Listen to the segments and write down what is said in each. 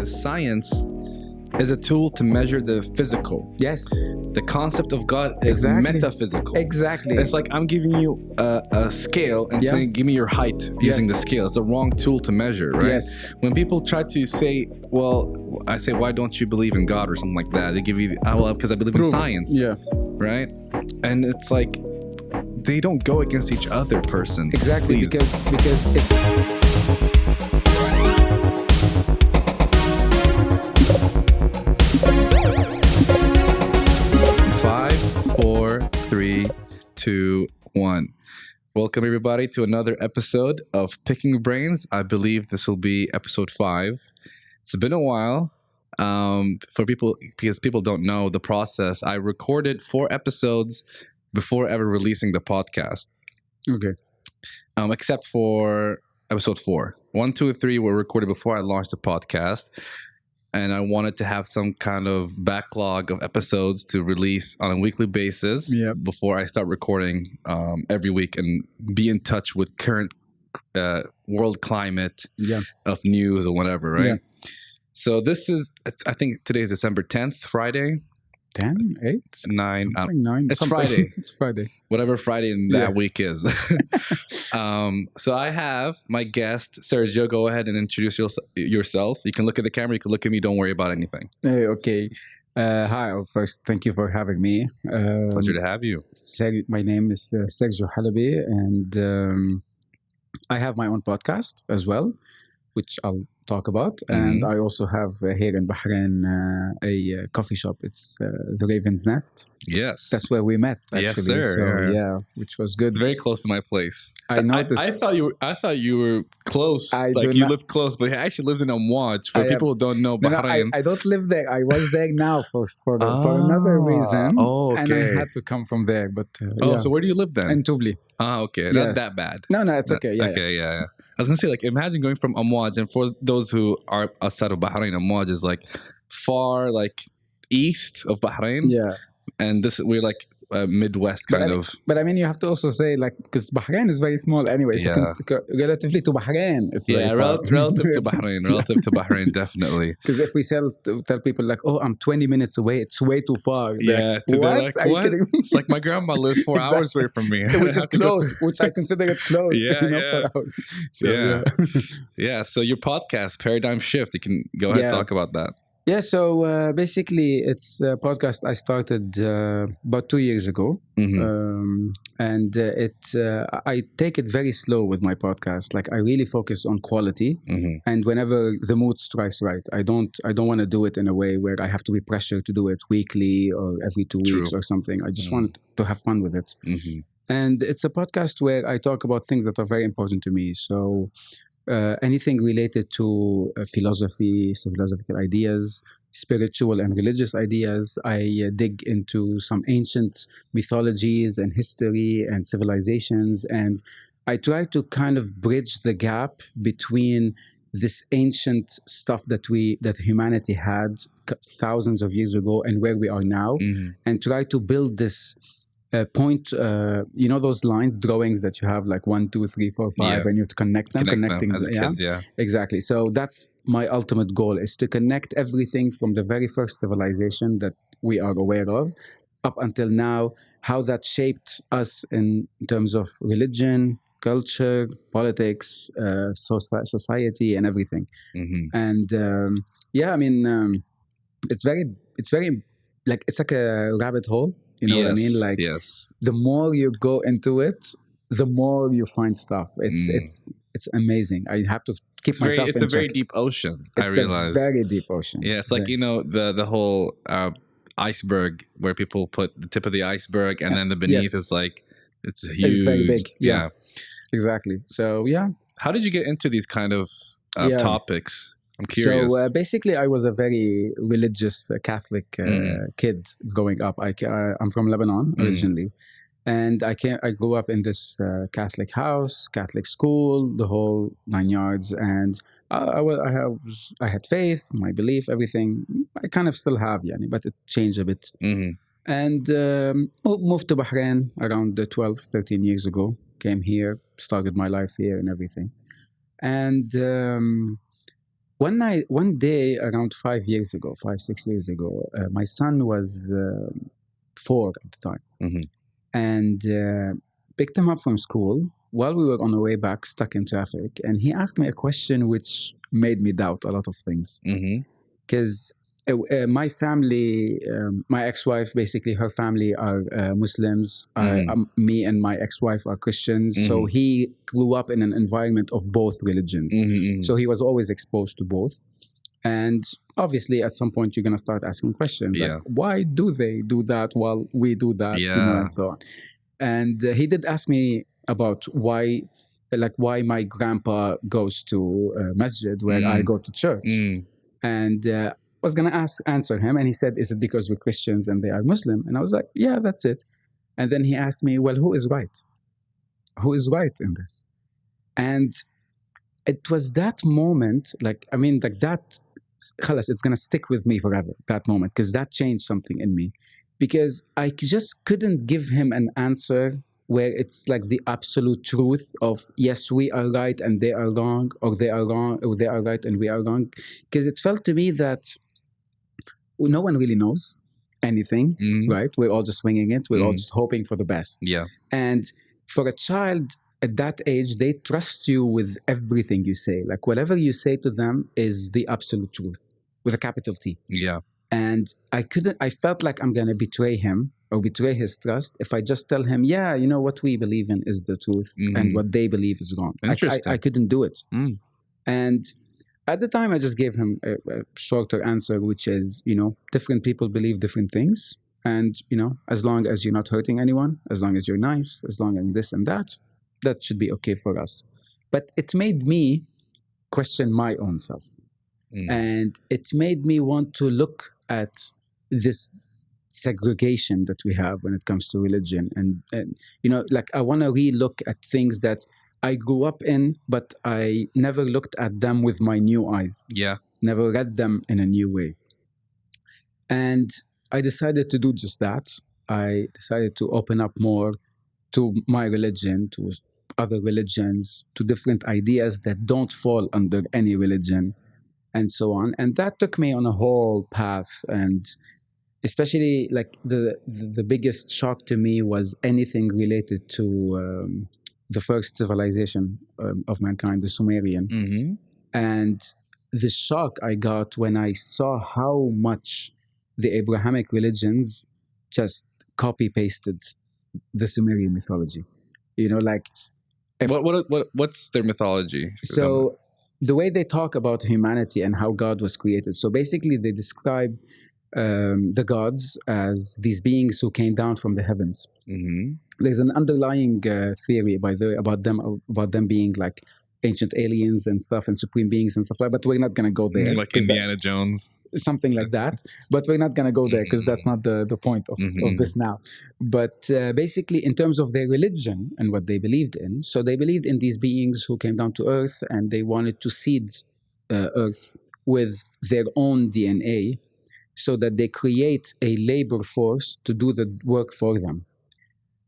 is science is a tool to measure the physical. Yes. The concept of God is metaphysical. Exactly. It's like I'm giving you a scale and saying, give me your height using the scale. It's the wrong tool to measure, right? Yes. When people try to say, well, I say, why don't you believe in God or something like that? They give you, well, because I believe in science. Yeah. Right? And it's like, they don't go against each other, person. Exactly. Please. Because if... 3, 2, 1. Welcome everybody to another episode of Picking Brains. I believe this will be episode 5. It's been a while for people, because people don't know the process. I recorded 4 episodes before ever releasing the podcast. Okay. Except for episode 4. 1, 2, and 3 were recorded before I launched the podcast. And I wanted to have some kind of backlog of episodes to release on a weekly basis before I start recording every week and be in touch with current world climate of news or whatever, right? Yeah. So this is, I think today is December 10th, Friday. 10, 8, 9. 9. It's Friday. It's Friday. Whatever Friday in that week is. So I have my guest, Sergio. Go ahead and introduce yourself. You can look at the camera. You can look at me. Don't worry about anything. Okay. Hi. First, thank you for having me. Pleasure to have you. My name is Sergio El Halabi, and I have my own podcast as well, which I'll talk about. And I also have here in Bahrain a coffee shop. It's the Raven's Nest. Yes. That's where we met, actually. Yes, sir. So, which was good. It's very close to my place. I noticed. I thought you were close. You lived close, but he actually lives in Amwaj. For people who don't know Bahrain. I don't live there. I was there now for another reason. Oh, okay. And I had to come from there. But so where do you live then? In Tubli. Okay. Not that bad. No, it's okay. Yeah. I was going to say, like, imagine going from Amwaj, and for those who are outside of Bahrain, Amwaj is like far, like, east of Bahrain. Yeah. And we're like Midwest But I mean, you have to also say, like, because Bahrain is very small anyway. So relatively to Bahrain, it's very far. Relative to Bahrain, definitely. Because if we tell people like, oh, I'm 20 minutes away, it's way too far. What? Are you kidding me? It's like my grandma lives 4 hours away from me. Which is close, which I consider it close. 4 hours. So, so your podcast, Paradigm Shift, you can go ahead and talk about that. Yeah, so basically it's a podcast I started about 2 years ago. And I take it very slow with my podcast. Like, I really focus on quality. And whenever the mood strikes right, I don't want to do it in a way where I have to be pressured to do it weekly or every 2 weeks or something. I just want to have fun with it. And it's a podcast where I talk about things that are very important to me. So anything related to philosophy, philosophical ideas, spiritual and religious ideas. I dig into some ancient mythologies and history and civilizations, and I try to kind of bridge the gap between this ancient stuff that humanity had thousands of years ago and where we are now, and try to build this point, those lines, drawings that you have, like 1, 2, 3, 4, 5, and you have to connect them as kids, exactly. So that's my ultimate goal, is to connect everything from the very first civilization that we are aware of up until now, how that shaped us in terms of religion, culture, politics, society, and everything. And it's very like, it's like a rabbit hole. You know what I mean? Like, the more you go into it, the more you find stuff. It's amazing. I have to keep myself in check. It's a very deep ocean, I realize. It's a very deep ocean. Yeah, it's like, the whole iceberg, where people put the tip of the iceberg, and then the beneath is like, it's huge. It's very big. Yeah. Exactly. So, how did you get into these kind of topics? I'm curious. So basically, I was a very religious Catholic kid growing up. I'm from Lebanon originally, and I grew up in this Catholic house, Catholic school, the whole 9 yards, and I had faith, my belief, everything. I kind of still have, but it changed a bit. And moved to Bahrain around 12, 13 years ago. Came here, started my life here and everything, and. one day around 6 years ago, my son was 4 at the time, and picked him up from school while we were on our way back, stuck in traffic, and he asked me a question which made me doubt a lot of things. Because my family, my ex-wife, basically her family are Muslims. Me and my ex-wife are Christians. So he grew up in an environment of both religions. So he was always exposed to both. And obviously, at some point, you're going to start asking questions like, why do they do that while we do that? And so on. And he did ask me about why my grandpa goes to masjid where I go to church. And I was going to answer him. And he said, is it because we're Christians and they are Muslim? And I was like, yeah, that's it. And then he asked me, well, who is right? Who is right in this? And it was that moment, that, khalas, it's going to stick with me forever, that moment, because that changed something in me. Because I just couldn't give him an answer where it's like the absolute truth of, yes, we are right and they are wrong, or they are wrong, or they are right and we are wrong. Because it felt to me that no one really knows anything, right? We're all just winging it. We're all just hoping for the best. Yeah. And for a child at that age, they trust you with everything you say. Like whatever you say to them is the absolute truth with a capital T. Yeah. And I felt like I'm going to betray him or betray his trust if I just tell him, yeah, you know, what we believe in is the truth and what they believe is wrong. I couldn't do it. And at the time, I just gave him a shorter answer, which is, you know, different people believe different things. And, you know, as long as you're not hurting anyone, as long as you're nice, as long as this and that should be okay for us. But it made me question my own self. And it made me want to look at this segregation that we have when it comes to religion. And you know, like I want to re-look at things that I grew up in, but I never looked at them with my new eyes. Yeah. Never read them in a new way. And I decided to do just that. I decided to open up more to my religion, to other religions, to different ideas that don't fall under any religion, and so on. And that took me on a whole path. And especially like the biggest shock to me was anything related to the first civilization of mankind, the Sumerian. And the shock I got when I saw how much the Abrahamic religions just copy-pasted the Sumerian mythology. You know, like... What's their mythology? So the way they talk about humanity and how God was created. So basically they describe the gods as these beings who came down from the heavens. There's an underlying theory, by the way, about them being like ancient aliens and stuff and supreme beings and stuff like that. But we're not going to go there. Like Indiana Jones. Something like that. But we're not going to go there because that's not the point of this now. But basically, in terms of their religion and what they believed in, so they believed in these beings who came down to Earth and they wanted to seed Earth with their own DNA so that they create a labor force to do the work for them.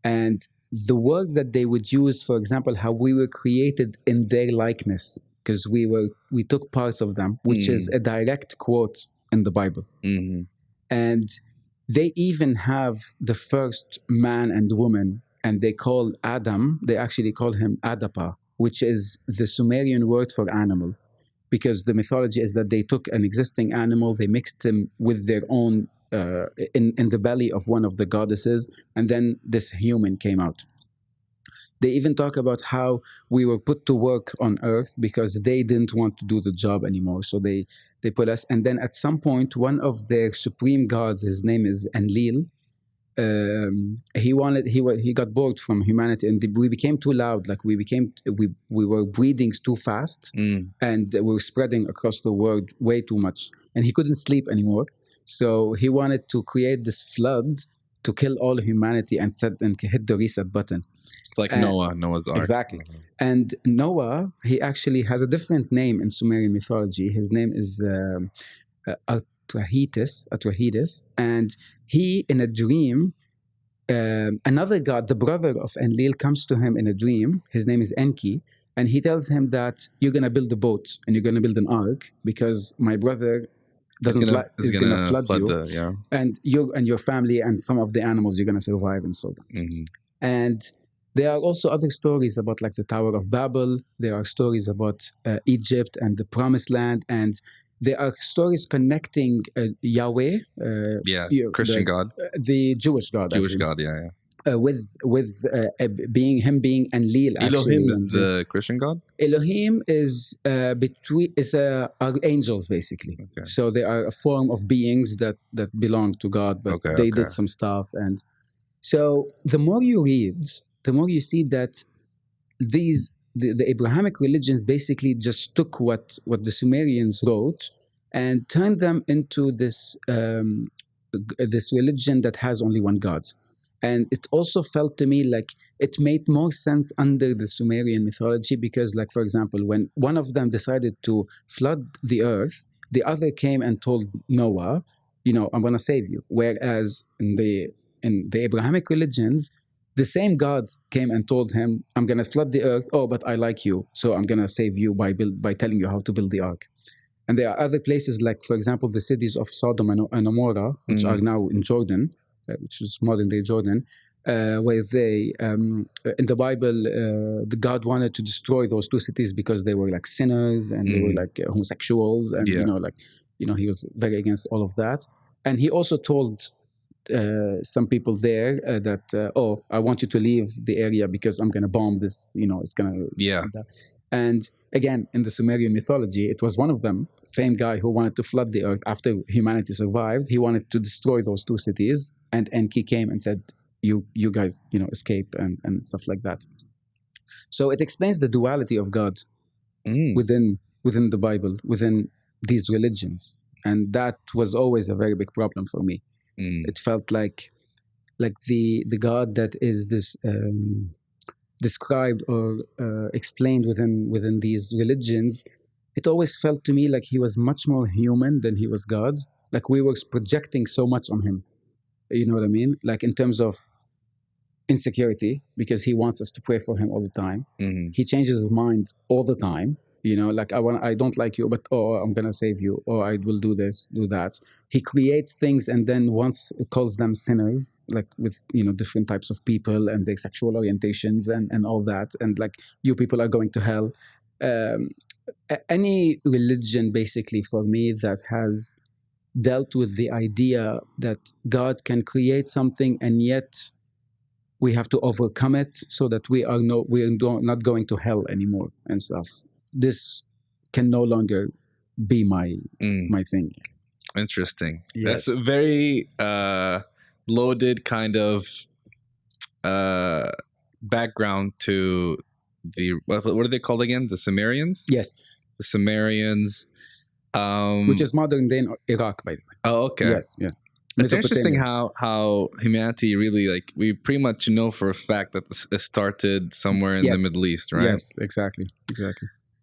And the words that they would use, for example, how we were created in their likeness, because we took parts of them, which is a direct quote in the Bible. And they even have the first man and woman, and they actually call him Adapa, which is the Sumerian word for animal, because the mythology is that they took an existing animal, they mixed him with their own in the belly of one of the goddesses, and then this human came out. They even talk about how we were put to work on Earth because they didn't want to do the job anymore. So they put us, and then at some point, one of their supreme gods, his name is Enlil, he got bored from humanity, and we became too loud. Like we were breeding too fast, and we were spreading across the world way too much, and he couldn't sleep anymore. So he wanted to create this flood to kill all humanity and hit the reset button. It's like Noah's Ark. Exactly. And Noah, he actually has a different name in Sumerian mythology. His name is Atrahitis. And he, in a dream, another god, the brother of Enlil, comes to him in a dream. His name is Enki. And he tells him that you're going to build a boat and you're going to build an ark because my brother is going to flood you, and you and your family and some of the animals you're going to survive and so on. Mm-hmm. And there are also other stories about like the Tower of Babel. There are stories about Egypt and the Promised Land, and there are stories connecting Yahweh, Christian God, the Jewish God, with being Enlil. Elohim is the Christian God. Elohim is angels basically. Okay. So they are a form of beings that belong to God, but they did some stuff. And so the more you read, the more you see that the Abrahamic religions basically just took what the Sumerians wrote and turned them into this religion that has only one God. And it also felt to me like it made more sense under the Sumerian mythology because, like, for example, when one of them decided to flood the earth, the other came and told Noah, I'm going to save you. Whereas in the Abrahamic religions, the same God came and told him, I'm going to flood the earth. Oh, but I like you, so I'm going to save you by telling you how to build the ark. And there are other places like, for example, the cities of Sodom and Gomorrah, which are now in Jordan, which is modern-day Jordan, where they, in the Bible, the God wanted to destroy those two cities because they were like sinners and they were like homosexuals, and he was very against all of that. And he also told some people there that, I want you to leave the area because I'm going to bomb this, it's going to... And again, in the Sumerian mythology, it was one of them, same guy who wanted to flood the earth after humanity survived. He wanted to destroy those two cities. And Enki came and said, you guys, escape and stuff like that. So it explains the duality of God within the Bible, within these religions. And that was always a very big problem for me. It felt like the God that is this described or explained within these religions, it always felt to me like he was much more human than he was God. Like we were projecting so much on him. You know what I mean? Like in terms of insecurity, because he wants us to pray for him all the time. Mm-hmm. He changes his mind all the time. Like I don't like you, but I'm gonna save you, or I will do this, do that. He creates things and then once calls them sinners, like with different types of people and their sexual orientations and all that, and like you people are going to hell. Any religion basically for me that has dealt with the idea that God can create something and yet we have to overcome it so that we're not going to hell anymore and stuff. This can no longer be my thing. Interesting. Yes. That's a very loaded kind of background to the what are they called again? The Sumerians? Yes. The Sumerians. Which is modern day Iraq, by the way. Oh, okay. Yes, yeah. It's interesting how humanity really, like, we pretty much know for a fact that it started somewhere in the Middle East, right? Yes, exactly.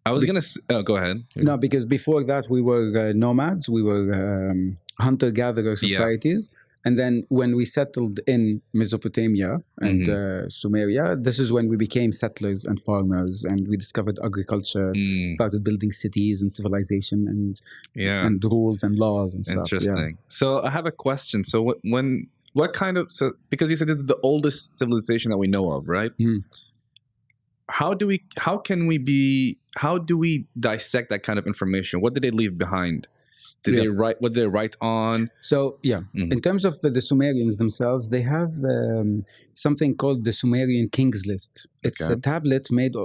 I was going to... go ahead. No, because before that we were nomads. We were hunter-gatherer societies. Yeah. And then when we settled in Mesopotamia and Sumeria, this is when we became settlers and farmers, and we discovered agriculture, started building cities and civilization and rules and laws and stuff. Interesting. Yeah. So I have a question. So what kind of... So because you said it's the oldest civilization that we know of, right? How do we dissect that kind of information? What did they leave behind? What did they write on? So, in terms of the Sumerians themselves, they have something called the Sumerian King's List. It's a tablet made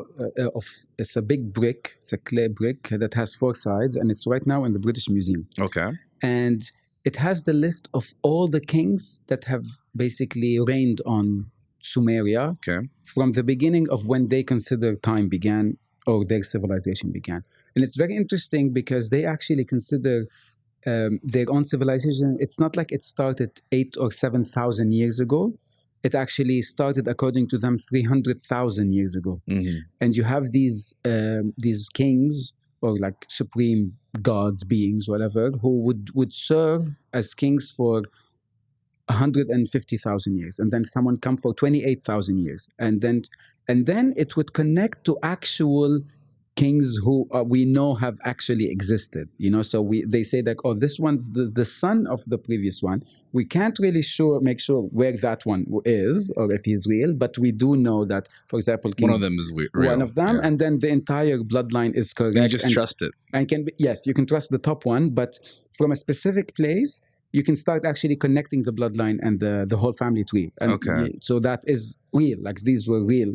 it's a big brick, it's a clay brick that has 4 sides, and it's right now in the British Museum. Okay. And it has the list of all the kings that have basically reigned on Sumeria from the beginning of when they consider time began or their civilization began. And it's very interesting because they actually consider their own civilization. It's not like it started 8,000 or 7,000 years ago. It actually started, according to them, 300,000 years ago. Mm-hmm. And you have these kings or like supreme gods, beings, whatever, who would serve as kings for 150,000 years, and then someone come for 28,000 years, and then it would connect to actual kings who we know have actually existed. So they say that, oh, this one's the son of the previous one. We can't really make sure where that one is or if he's real, but we do know that, for example, one of them is real. One of them, and then the entire bloodline is correct. You just trust it, and yes, you can trust the top one, but from a specific place, you can start actually connecting the bloodline and the whole family tree. And so that is real. Like these were real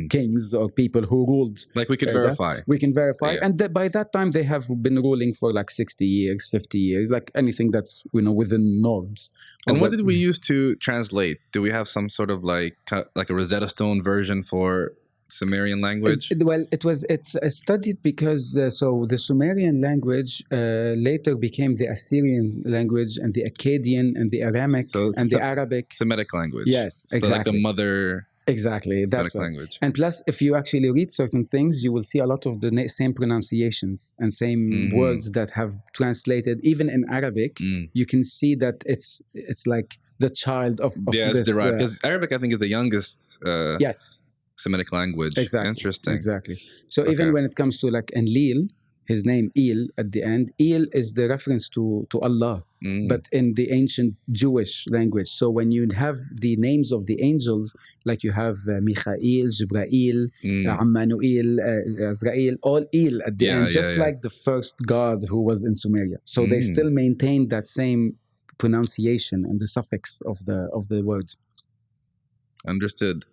kings or people who ruled. Like we could verify. We can verify. Yeah. And by that time, they have been ruling for like 60 years, 50 years, like anything that's, within norms. And what did we use to translate? Do we have some sort of like a Rosetta Stone version for Sumerian language? It's studied because so the Sumerian language later became the Assyrian language and the Akkadian and the Abrahamic and the Arabic. Semitic language. Yes, so exactly. Like the mother. Exactly, that's right. Language. And plus, if you actually read certain things, you will see a lot of the same pronunciations and same words that have translated. Even in Arabic, you can see that it's like the child of this. It's derived because Arabic, I think, is the youngest. Yes. Semitic language. Exactly. Interesting. Exactly. So even when it comes to like Enlil, his name El at the end, El is the reference to Allah, but in the ancient Jewish language. So when you have the names of the angels, like you have Michael, Jibrail, Ammanuel, Azrael, all El at the end, just like the first god who was in Sumeria. So they still maintain that same pronunciation and the suffix of the word. Understood.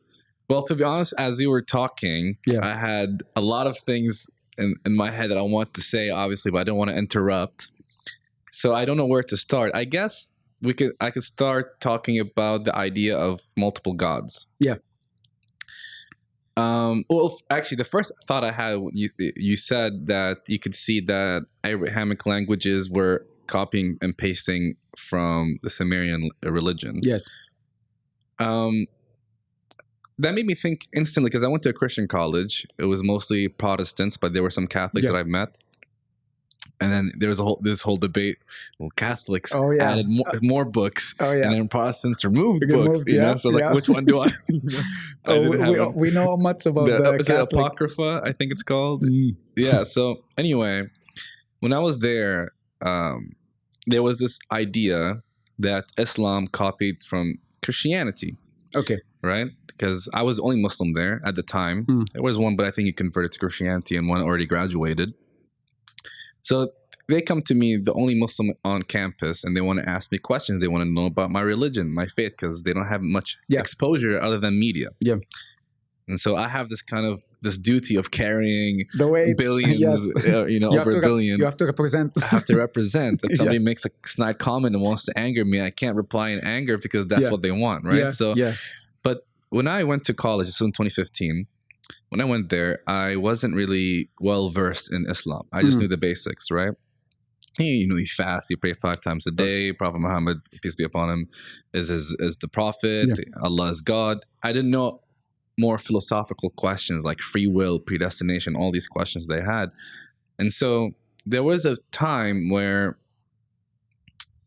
Well, to be honest, as you were talking, I had a lot of things in my head that I want to say, obviously, but I don't want to interrupt. So I don't know where to start. I guess I could start talking about the idea of multiple gods. Yeah. Well, actually, the first thought I had, you said that you could see that Abrahamic languages were copying and pasting from the Sumerian religion. Yes. That made me think instantly because I went to a Christian college. It was mostly Protestants, but there were some Catholics that I've met. And then there was this whole debate. Well, Catholics added more books, and then Protestants removed books. So which one do I? We know much about the is Catholic. It Apocrypha, I think it's called. Yeah. So anyway, when I was there, there was this idea that Islam copied from Christianity. Okay. Right? Because I was the only Muslim there at the time. There was one, but I think he converted to Christianity and one already graduated. So they come to me, the only Muslim on campus, and they want to ask me questions. They want to know about my religion, my faith, because they don't have much exposure other than media. Yeah. And so I have this duty of carrying billions, over a billion. You have to represent. I have to represent. If somebody makes a snide comment and wants to anger me, I can't reply in anger because that's what they want, right? But when I went to college, this was in 2015, when I went there, I wasn't really well versed in Islam. I just knew the basics, right? You fast, you pray 5 times a day. Prophet Muhammad, peace be upon him, is the prophet. Allah is God. I didn't know more philosophical questions like free will, predestination, all these questions they had. And so there was a time where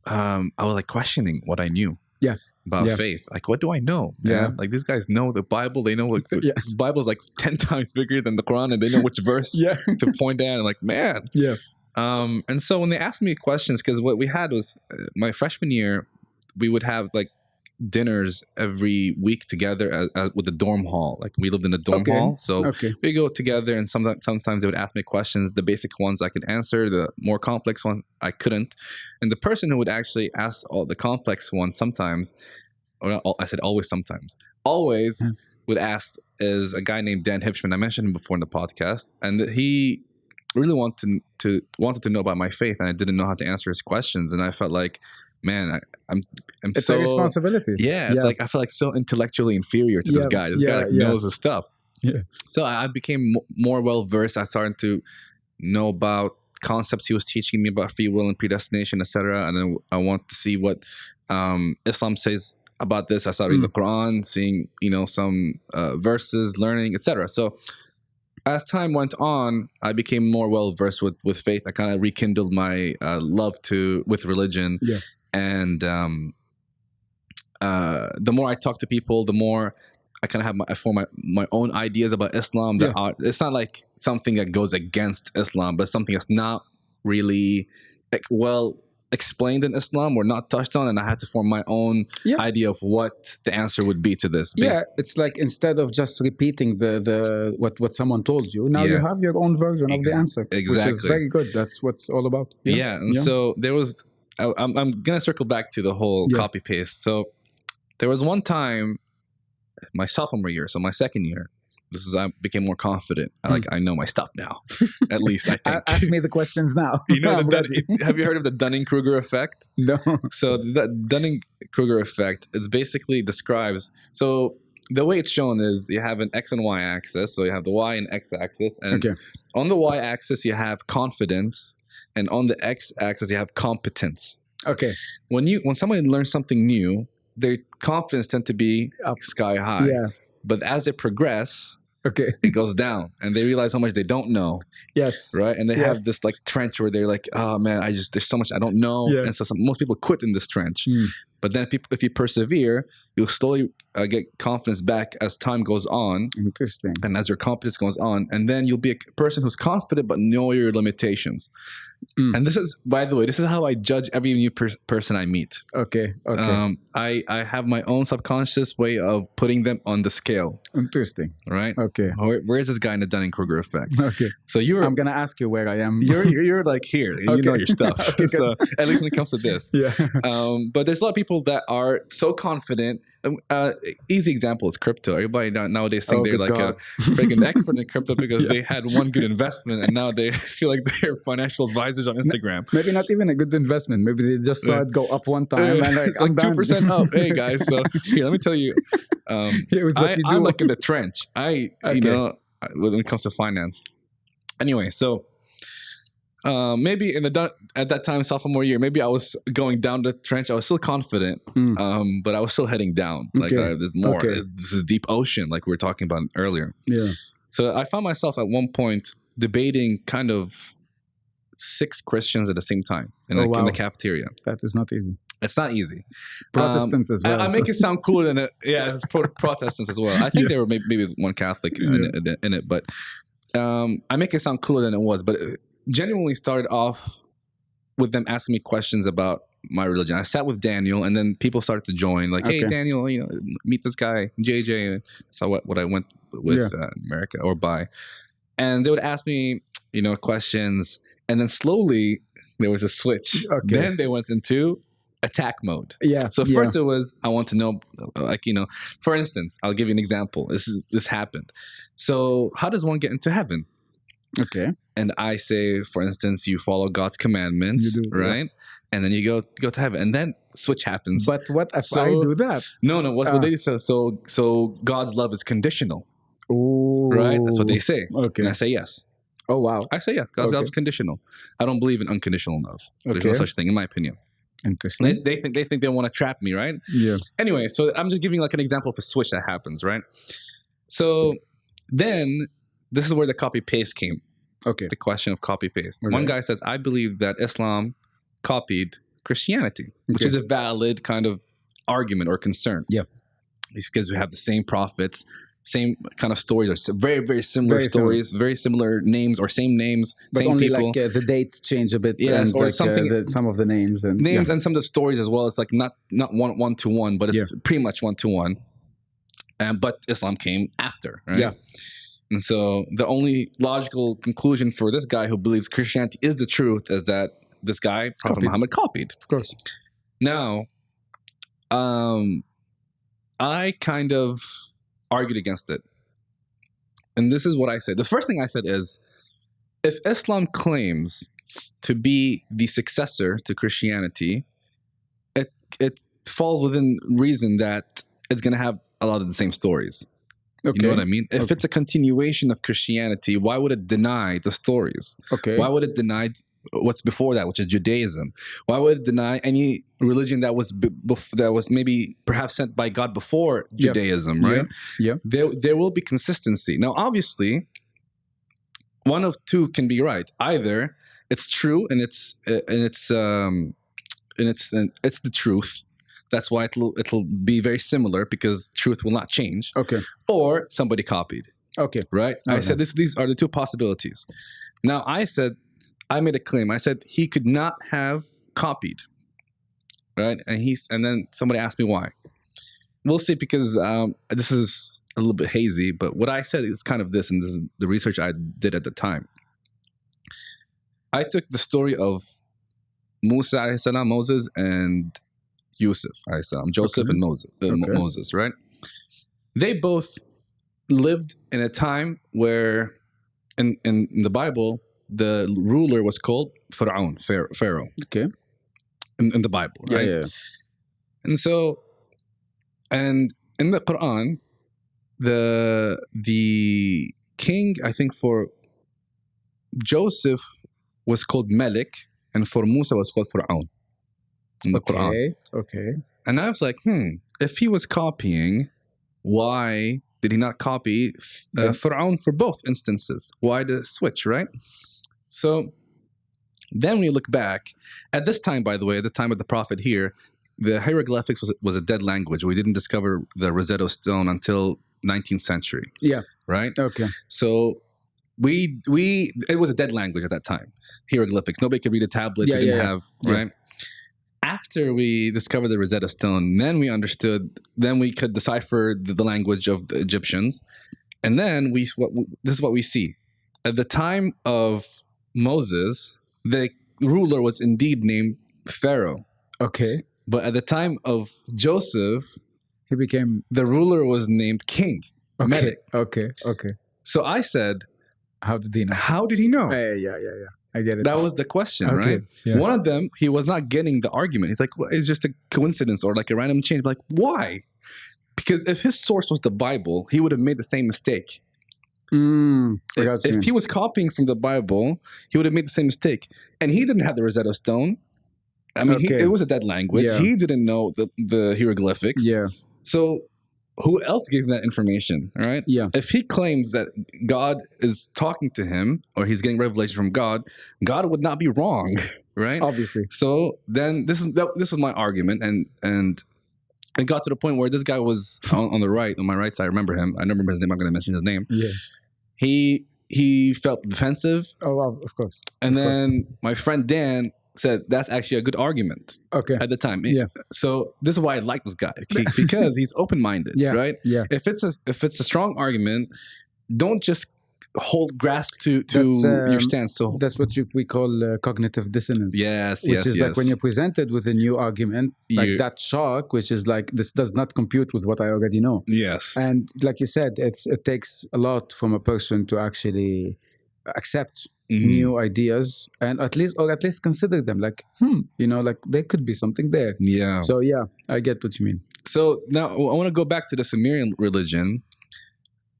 I was like questioning what I knew. About faith. Like, what do I know? Like, these guys know the Bible. They know the Bible is like 10 times bigger than the Quran, and they know which verse to point at. And like, man. And so when they asked me questions, because what we had was my freshman year, we would have like dinners every week together with the dorm hall. Like, we lived in a dorm hall. So we go together, and sometimes they would ask me questions. The basic ones I could answer, the more complex ones I couldn't. And the person who would actually ask all the complex ones sometimes, I said always sometimes, always would ask is a guy named Dan Hipschman. I mentioned him before in the podcast. And he really wanted to know about my faith, and I didn't know how to answer his questions. And I felt like, man, it's a responsibility. It's like I feel like so intellectually inferior to this guy. This guy knows his stuff. So I became more well versed. I started to know about concepts he was teaching me about free will and predestination, etc. And then I want to see what Islam says about this. I started reading the Quran, seeing some verses, learning, etc. So as time went on, I became more well versed with faith. I kind of rekindled my love with religion. And the more I talk to people, the more I kind of have I form my own ideas about Islam. That are, it's not like something that goes against Islam, but something that's not really well explained in Islam or not touched on, and I had to form my own idea of what the answer would be to this. Yeah, it's like instead of just repeating the what someone told you, now you have your own version of the answer, which is very good. That's what's all about. So there was. I'm gonna circle back to the whole copy paste. So there was one time, my sophomore year, so my second year. I became more confident. I know my stuff now. At least I think. Ask me the questions now. You know, have you heard of the Dunning-Kruger Effect? No. So the Dunning-Kruger Effect, it basically describes. So the way it's shown is you have an X and Y axis. So you have the Y and X axis, and on the Y axis you have confidence, and on the X axis you have competence. Okay. When someone learns something new, their confidence tend to be sky high. Yeah. But as they progress, it goes down, and they realize how much they don't know. Yes. Right. And they have this like trench where they're like, oh man, there's so much I don't know. Yeah. And so most people quit in this trench. But then if you persevere, you'll slowly get confidence back as time goes on. Interesting. And as your confidence goes on, and then you'll be a person who's confident but know your limitations. And this is, by the way, this is how I judge every new person I meet. Okay. I have my own subconscious way of putting them on the scale. Interesting. Right. Okay. Where's this guy in the Dunning-Kruger Effect? Okay. So I'm gonna ask you where I am. You're like here. You know your stuff. So at least when it comes to this. Yeah. But there's a lot of people that are so confident. Easy example is crypto. Everybody nowadays think they're like a freaking expert in crypto because they had one good investment, and now they feel like they're financial advisors on Instagram. Maybe not even a good investment. Maybe they just saw it go up one time and it's like 2% up. Hey guys, so here, let me tell you. Here's what you do. I'm like in the trench. You know, when it comes to finance. Anyway, so maybe at that time, sophomore year, maybe I was going down the trench. I was still confident, but I was still heading down. Like there's more. This is deep ocean, like we were talking about earlier. Yeah. So I found myself at one point debating kind of 6 Christians at the same time in the cafeteria. That is not easy. It's not easy. Protestants as well. I make it sound cooler than it. Yeah, it's Protestants as well. I think there were maybe one Catholic in it, but I make it sound cooler than it was. But it genuinely started off with them asking me questions about my religion. I sat with Daniel, and then people started to join. Like, hey, Daniel, meet this guy, JJ. So what I went with America or by, and they would ask me, questions, and then slowly there was a switch. Okay. Then they went into attack mode. Yeah. So first it was, I want to know, for instance, I'll give you an example. This happened. So how does one get into heaven? Okay. And I say, for instance, you follow God's commandments, right? Yeah. And then you go to heaven, and then switch happens. But what if I do that? No. What they say? So God's love is conditional. Ooh. Right. That's what they say. Okay. And I say yes. Oh wow. I say yeah. God's love is conditional. I don't believe in unconditional love. There's no such thing, in my opinion. Interesting. They think they want to trap me, right? Yeah. Anyway, so I'm just giving like an example of a switch that happens, right? So then this is where the copy paste came. Okay. The question of copy paste. Okay. One guy says, I believe that Islam copied Christianity, which is a valid kind of argument or concern. Yeah. It's because we have the same prophets, same kind of stories, or very, very similar stories, very similar names or same names, but same only people. Like the dates change a bit. Yes, and or like, something. Some of the names and and some of the stories as well. It's like not one to one, but it's pretty much one to one. But Islam came after, right? Yeah. And so the only logical conclusion for this guy who believes Christianity is the truth is that this guy, Prophet Muhammad, copied. Of course. Now, I kind of argued against it. And this is what I said. The first thing I said is, if Islam claims to be the successor to Christianity, it falls within reason that it's going to have a lot of the same stories. Okay. You know what I mean? If it's a continuation of Christianity, why would it deny the stories? Okay. Why would it deny what's before that, which is Judaism? Why would it deny any religion that was maybe perhaps sent by God before Judaism, right? Yeah. There will be consistency. Now, obviously, one of two can be right. Either it's true and it's the truth. That's why it'll be very similar because truth will not change. Okay. Or somebody copied. Okay. Right? Okay. I said these are the two possibilities. Now I made a claim. I said he could not have copied. Right? And then somebody asked me why. We'll see, because this is a little bit hazy, but what I said is kind of this, and this is the research I did at the time. I took the story of Musa alayhi salam, Moses, and Yusuf alayhi salam, Joseph and Moses, right? They both lived in a time where in the Bible, the ruler was called Pharaoh. Okay. In the Bible, right? Yeah. And so, and in the Quran, the king, I think for Joseph was called Malik, and for Musa was called Pharaoh in the Quran. Okay. And I was like, if he was copying, why did he not copy Pharaoh for both instances? Why the switch, right? So then we look back at this time, by the way, at the time of the prophet here, the hieroglyphics was a dead language. We didn't discover the Rosetta Stone until 19th century. Yeah. Right? Okay. So it was a dead language at that time. Hieroglyphics. Nobody could read a tablet. We didn't have, right? After we discovered the Rosetta Stone, then we understood, then we could decipher the language of the Egyptians. And then this is what we see. At the time of Moses, the ruler was indeed named Pharaoh. Okay. But at the time of Joseph, the ruler was named King. Okay. Okay. So I said, how did he know? Yeah. I get it. That was the question, right? Yeah. One of them, he was not getting the argument. He's like, well, it's just a coincidence or like a random change. Like, why? Because if his source was the Bible, he would have made the same mistake. If he was copying from the Bible, he would have made the same mistake. And he didn't have the Rosetta Stone. I mean, it was a dead language. Yeah. He didn't know the hieroglyphics. Yeah. So who else gave him that information, right? Yeah. If he claims that God is talking to him or he's getting revelation from God, God would not be wrong, right? Obviously. So then this was my argument, and it got to the point where this guy was on the right, on my right side. I remember him. I don't remember his name. I'm going to mention his name. Yeah. He felt defensive. Oh, wow, of course. And then my friend Dan said that's actually a good argument. Okay. At the time. Yeah. So this is why I like this guy, because he's open-minded, right? Yeah. If it's a strong argument, don't just grasp to your stance. So that's what we call cognitive dissonance. Yes. Which is like when you're presented with a new argument, like that shock, which is like, this does not compute with what I already know. Yes. And like you said, it takes a lot from a person to actually accept new ideas and at least consider them like, like there could be something there. Yeah. So yeah, I get what you mean. So now I want to go back to the Sumerian religion.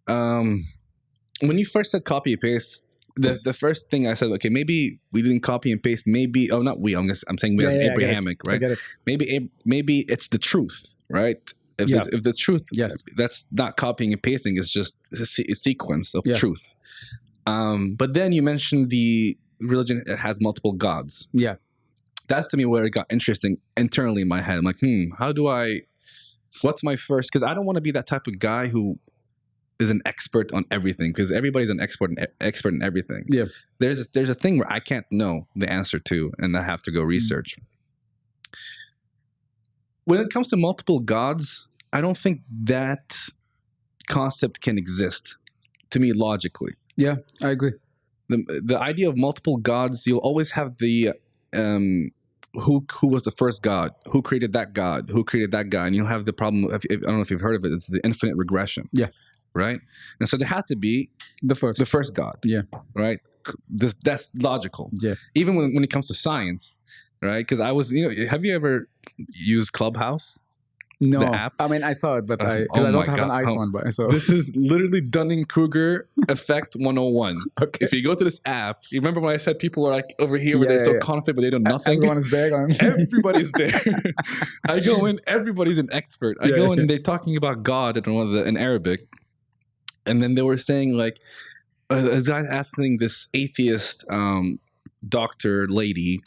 When you first said copy and paste, the first thing I said, okay, maybe we didn't copy and paste. Maybe I'm saying we as Abrahamic, right? I get it. Maybe it's the truth, right? If the truth, yes, that's not copying and pasting. It's just a sequence of truth. But then you mentioned the religion has multiple gods. Yeah. That's to me where it got interesting internally in my head. I'm like, what's my first? Because I don't want to be that type of guy who is an expert on everything, because everybody's an expert in everything. Yeah. There's a thing where I can't know the answer to, and I have to go research. When it comes to multiple gods, I don't think that concept can exist to me logically. Yeah, I agree. The idea of multiple gods, you'll always have the who was the first god, who created that god, who created that guy, and you'll have the problem. I don't know if you've heard of it. It's the infinite regression. Yeah. Right. And so there has to be the first god. Yeah. Right. That's logical. Yeah. Even when it comes to science, right? Because have you ever used Clubhouse? No, the app? I mean, I saw it, but I don't have an iPhone. But I saw this is literally Dunning-Kruger Effect 101. Okay. If you go to this app, you remember when I said people are like over here where they're so confident, but they know nothing? Everyone is there. Everybody's there. I go in, everybody's an expert. I go in and they're talking about God in Arabic. And then they were saying like, a guy asking this atheist doctor lady,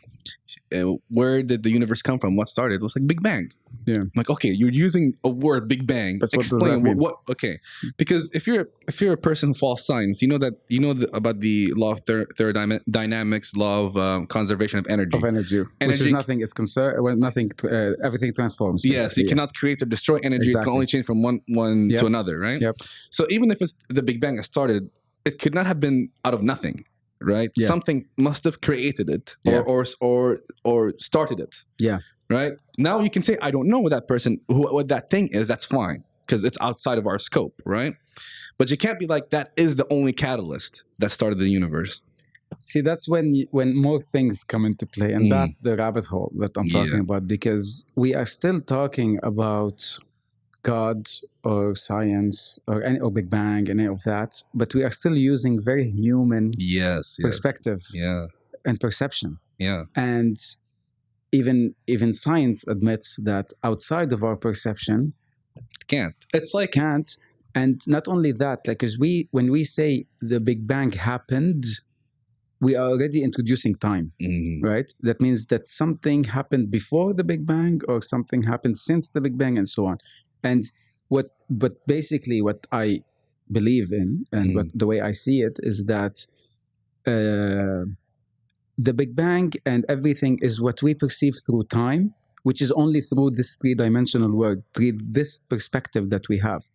where did the universe come from? What started? It was like Big Bang. Yeah. I'm like, okay, you're using a word, Big Bang. But what does that Explain mean? what? Okay, because if you're a person who follows science, you know about the law of thermodynamics, law of conservation of energy. Which is nothing is conserved. Well, nothing. Everything transforms. Yes, you cannot create or destroy energy. Exactly. It can only change from one to another, right? Yep. So even if it's the Big Bang that started, it could not have been out of nothing. Right, something must have created it or started it. Yeah, right. Now you can say, I don't know what that thing is. That's fine because it's outside of our scope, right? But you can't be like that is the only catalyst that started the universe. See, that's when more things come into play, and that's the rabbit hole that I'm talking about, because we are still talking about God or science or Big Bang, any of that, but we are still using very human perspective and perception. Yeah, and even science admits that outside of our perception, can't. It's like can't. And not only that, like, because when we say the Big Bang happened, we are already introducing time, right? That means that something happened before the Big Bang or something happened since the Big Bang and so on. And but basically what I believe in and what the way I see it is that the Big Bang and everything is what we perceive through time, which is only through this three-dimensional world, this perspective that we have.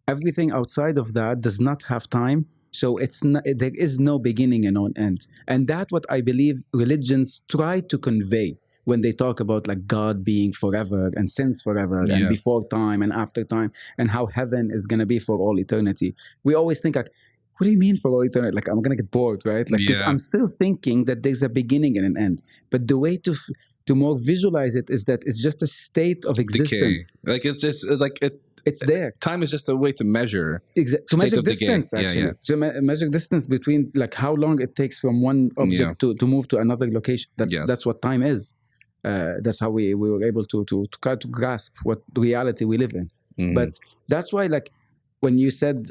Everything outside of that does not have time, so it's not, there is no beginning and no end. And that's what I believe religions try to convey when they talk about like God being forever and since forever and before time and after time and how heaven is going to be for all eternity. We always think like, what do you mean for all eternity? Like, I'm going to get bored, right? Like, because I'm still thinking that there's a beginning and an end. But the way to more visualize it is that it's just a state of existence. Decay. Like, it's just like it's there. Time is just a way to measure. To measure distance, actually. So measure distance between like how long it takes from one object to move to another location. That's what time is. That's how we were able to try to grasp what reality we live in. But that's why, like, when you said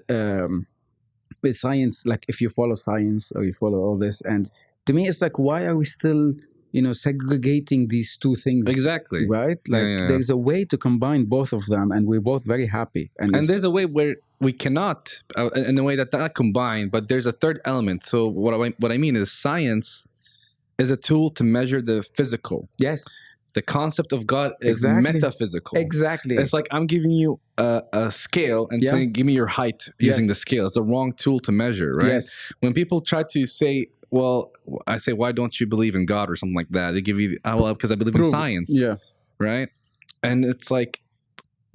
with science, like if you follow science or you follow all this, and to me it's like, why are we still segregating these two things? Exactly. Right? Like there's a way to combine both of them, and we're both very happy. And there's a way where we cannot, in a way that not combined, but there's a third element. So what I mean is science is a tool to measure the physical. Yes. The concept of God is metaphysical. Exactly. It's like I'm giving you a scale and saying, give me your height using the scale. It's the wrong tool to measure, right? Yes. When people try to say, well, I say, why don't you believe in God or something like that? They give you, well, because I believe in science. Yeah. Right? And it's like,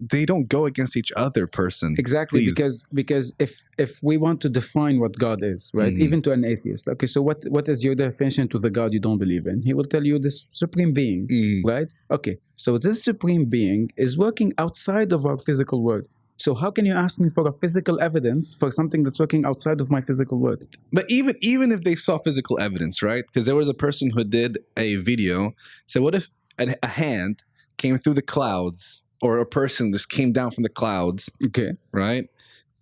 they don't go against each other, person. Exactly. Please. Because if we want to define what God is, right, even to an atheist, okay, so what is your definition to the God you don't believe in? He will tell you this supreme being, right? Okay, so this supreme being is working outside of our physical world. So how can you ask me for a physical evidence for something that's working outside of my physical world? But even if they saw physical evidence, right? Because there was a person who did a video. So what if a hand came through the clouds, or a person just came down from the clouds, right?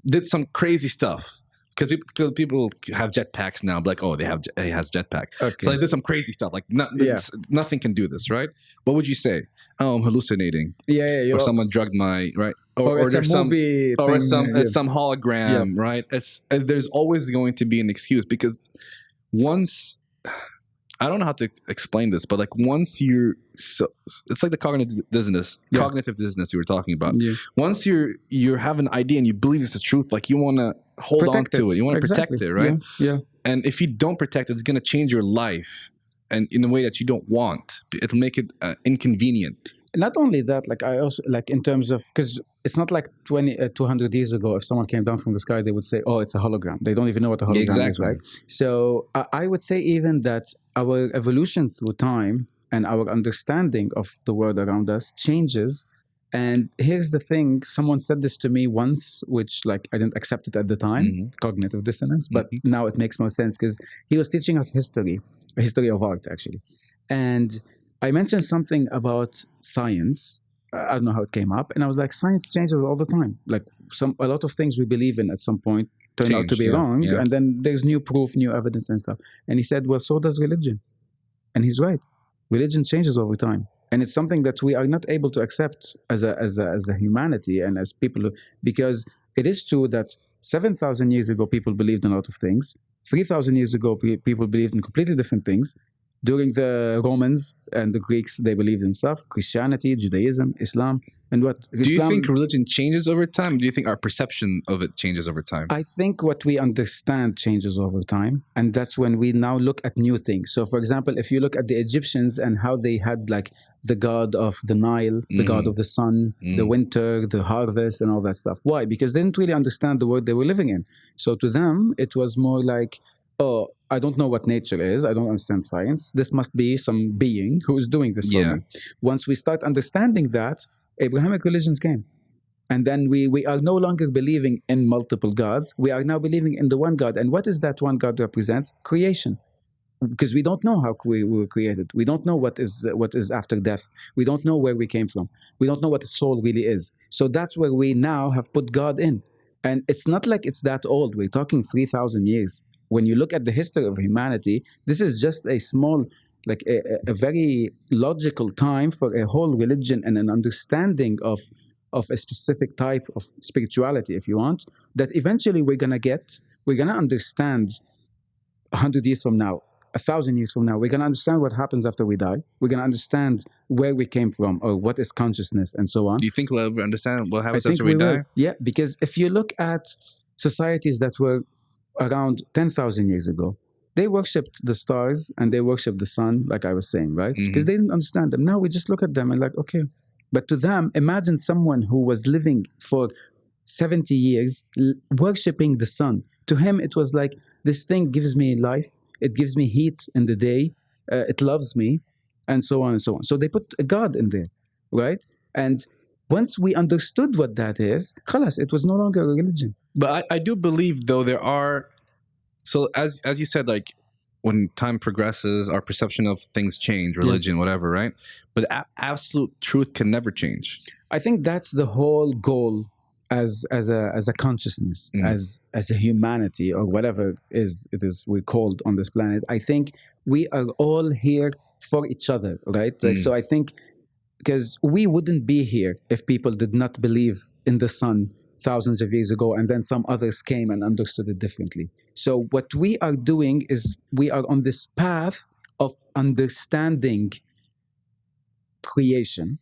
Did some crazy stuff. Because people have jetpacks now, like, oh, he has jetpack. Okay. So they did some crazy stuff. Like, nothing can do this, right? What would you say? Oh, I'm hallucinating. Or someone drugged my, right? Or it's there's a movie or it's some hologram, right? There's always going to be an excuse, because once... I don't know how to explain this, but like once it's like the cognitive dissonance you were talking about. Yeah. Once you have an idea and you believe it's the truth, like you want to hold on to it. You want to protect it, right? Yeah. And if you don't protect it, it's going to change your life, and in a way that you don't want. It'll make it inconvenient. Not only that, like I also like in terms of, because it's not like 200 years ago, if someone came down from the sky, they would say, oh, it's a hologram. They don't even know what a hologram is, right? So I would say even that our evolution through time and our understanding of the world around us changes. And here's the thing, someone said this to me once, which like I didn't accept it at the time, cognitive dissonance, but now it makes more sense, because he was teaching us history of art, actually. And I mentioned something about science. I don't know how it came up. And I was like, science changes all the time. Like a lot of things we believe in at some point turn out to be wrong. And then there's new proof, new evidence and stuff. And he said, well, so does religion. And he's right. Religion changes over time. And it's something that we are not able to accept as a humanity and as people, because it is true that 7,000 years ago, people believed in a lot of things. 3,000 years ago, people believed in completely different things. During the Romans and the Greeks, they believed in stuff. Christianity, Judaism, Islam, and what? Do you think religion changes over time? Do you think our perception of it changes over time? I think what we understand changes over time. And that's when we now look at new things. So, for example, if you look at the Egyptians and how they had like the god of the Nile, the god of the sun, the winter, the harvest, and all that stuff. Why? Because they didn't really understand the world they were living in. So to them, it was more like, oh, I don't know what nature is. I don't understand science. This must be some being who is doing this for me. Once we start understanding that, Abrahamic religions came. And then we are no longer believing in multiple gods. We are now believing in the one God. And what is that one God represents? Creation. Because we don't know how we were created. We don't know what is after death. We don't know where we came from. We don't know what the soul really is. So that's where we now have put God in. And it's not like it's that old. We're talking 3,000 years. When you look at the history of humanity, this is just a small, like a very logical time for a whole religion and an understanding of a specific type of spirituality, if you want, that eventually we're going to understand 100 years from now, 1,000 years from now. We're going to understand what happens after we die. We're going to understand where we came from or what is consciousness and so on. Do you think we'll ever understand what happens after we die? Yeah, because if you look at societies that were around 10,000 years ago, they worshipped the stars and they worshipped the sun, like I was saying, right? Because they didn't understand them. Now we just look at them and like, okay. But to them, imagine someone who was living for 70 years worshipping the sun. To him, it was like, this thing gives me life. It gives me heat in the day. It loves me, and so on and so on. So they put a God in there, right? And once we understood what that is, khalas, it was no longer a religion. But I do believe, though, there are... So as you said, like, when time progresses, our perception of things change, religion, whatever, right? But absolute truth can never change. I think that's the whole goal as a consciousness, as a humanity, or whatever it is we're called on this planet. I think we are all here for each other, right? Like, so I think, because we wouldn't be here if people did not believe in the sun thousands of years ago, and then some others came and understood it differently. So what we are doing is we are on this path of understanding creation,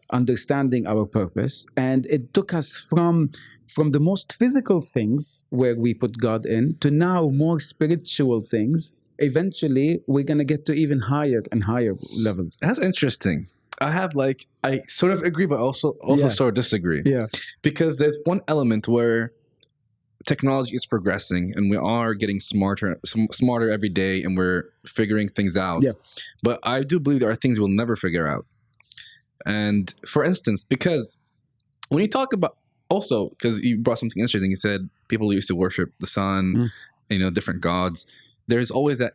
understanding our purpose, and it took us from the most physical things where we put God in to now more spiritual things. Eventually, we're going to get to even higher and higher levels. That's interesting. I sort of agree, but also sort of disagree. Yeah. Because there's one element where technology is progressing and we are getting smarter every day, and we're figuring things out. Yeah. But I do believe there are things we'll never figure out. And for instance, because when you talk about, also, because you brought something interesting, you said people used to worship the sun, different gods. There's always that.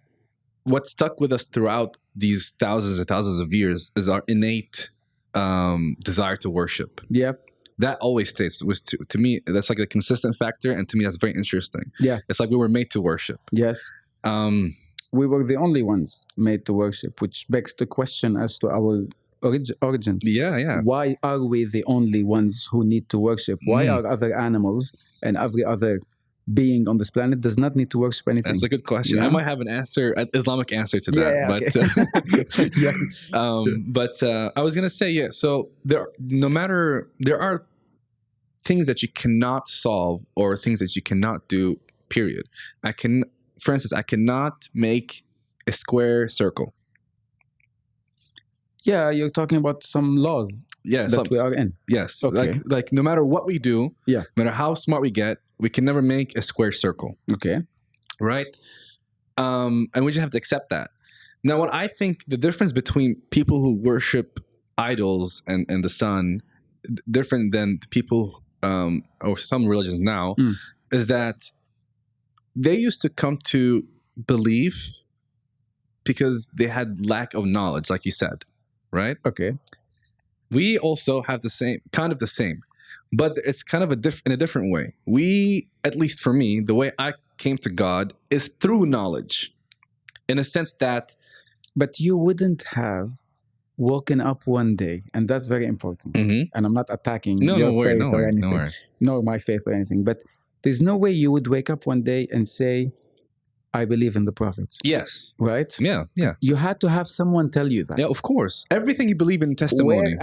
What stuck with us throughout these thousands and thousands of years is our innate desire to worship. Yeah. That always stays. To me, that's like a consistent factor, and to me, that's very interesting. Yeah. It's like we were made to worship. Yes. We were the only ones made to worship, which begs the question as to our origins. Yeah. Why are we the only ones who need to worship? Why are other animals and every other being on this planet does not need to worship anything? That's a good question. Yeah. I might have an Islamic answer to that. But I was gonna say, so there are things that you cannot solve or things that you cannot do, period. For instance, I cannot make a square circle. Yeah, you're talking about some laws that we are in. Yes. Okay. Like no matter what we do, no matter how smart we get, we can never make a square circle. Okay. Right? And we just have to accept that. Now, what I think the difference between people who worship idols and the sun, different than the people or some religions now, is that they used to come to believe because they had lack of knowledge, like you said, right? Okay. We also have the same, but it's kind of in a different way. We, at least for me, the way I came to God is through knowledge, in a sense that. but you wouldn't have woken up one day, and that's very important. Mhm. And I'm not attacking No, your no worry, faith no or worry, no anything, worry. nor my faith or anything. But there's no way you would wake up one day and say, I believe in the prophets. Yes. Right? Yeah, yeah. You had to have someone tell you that. Yeah, of course. Everything you believe in testimony.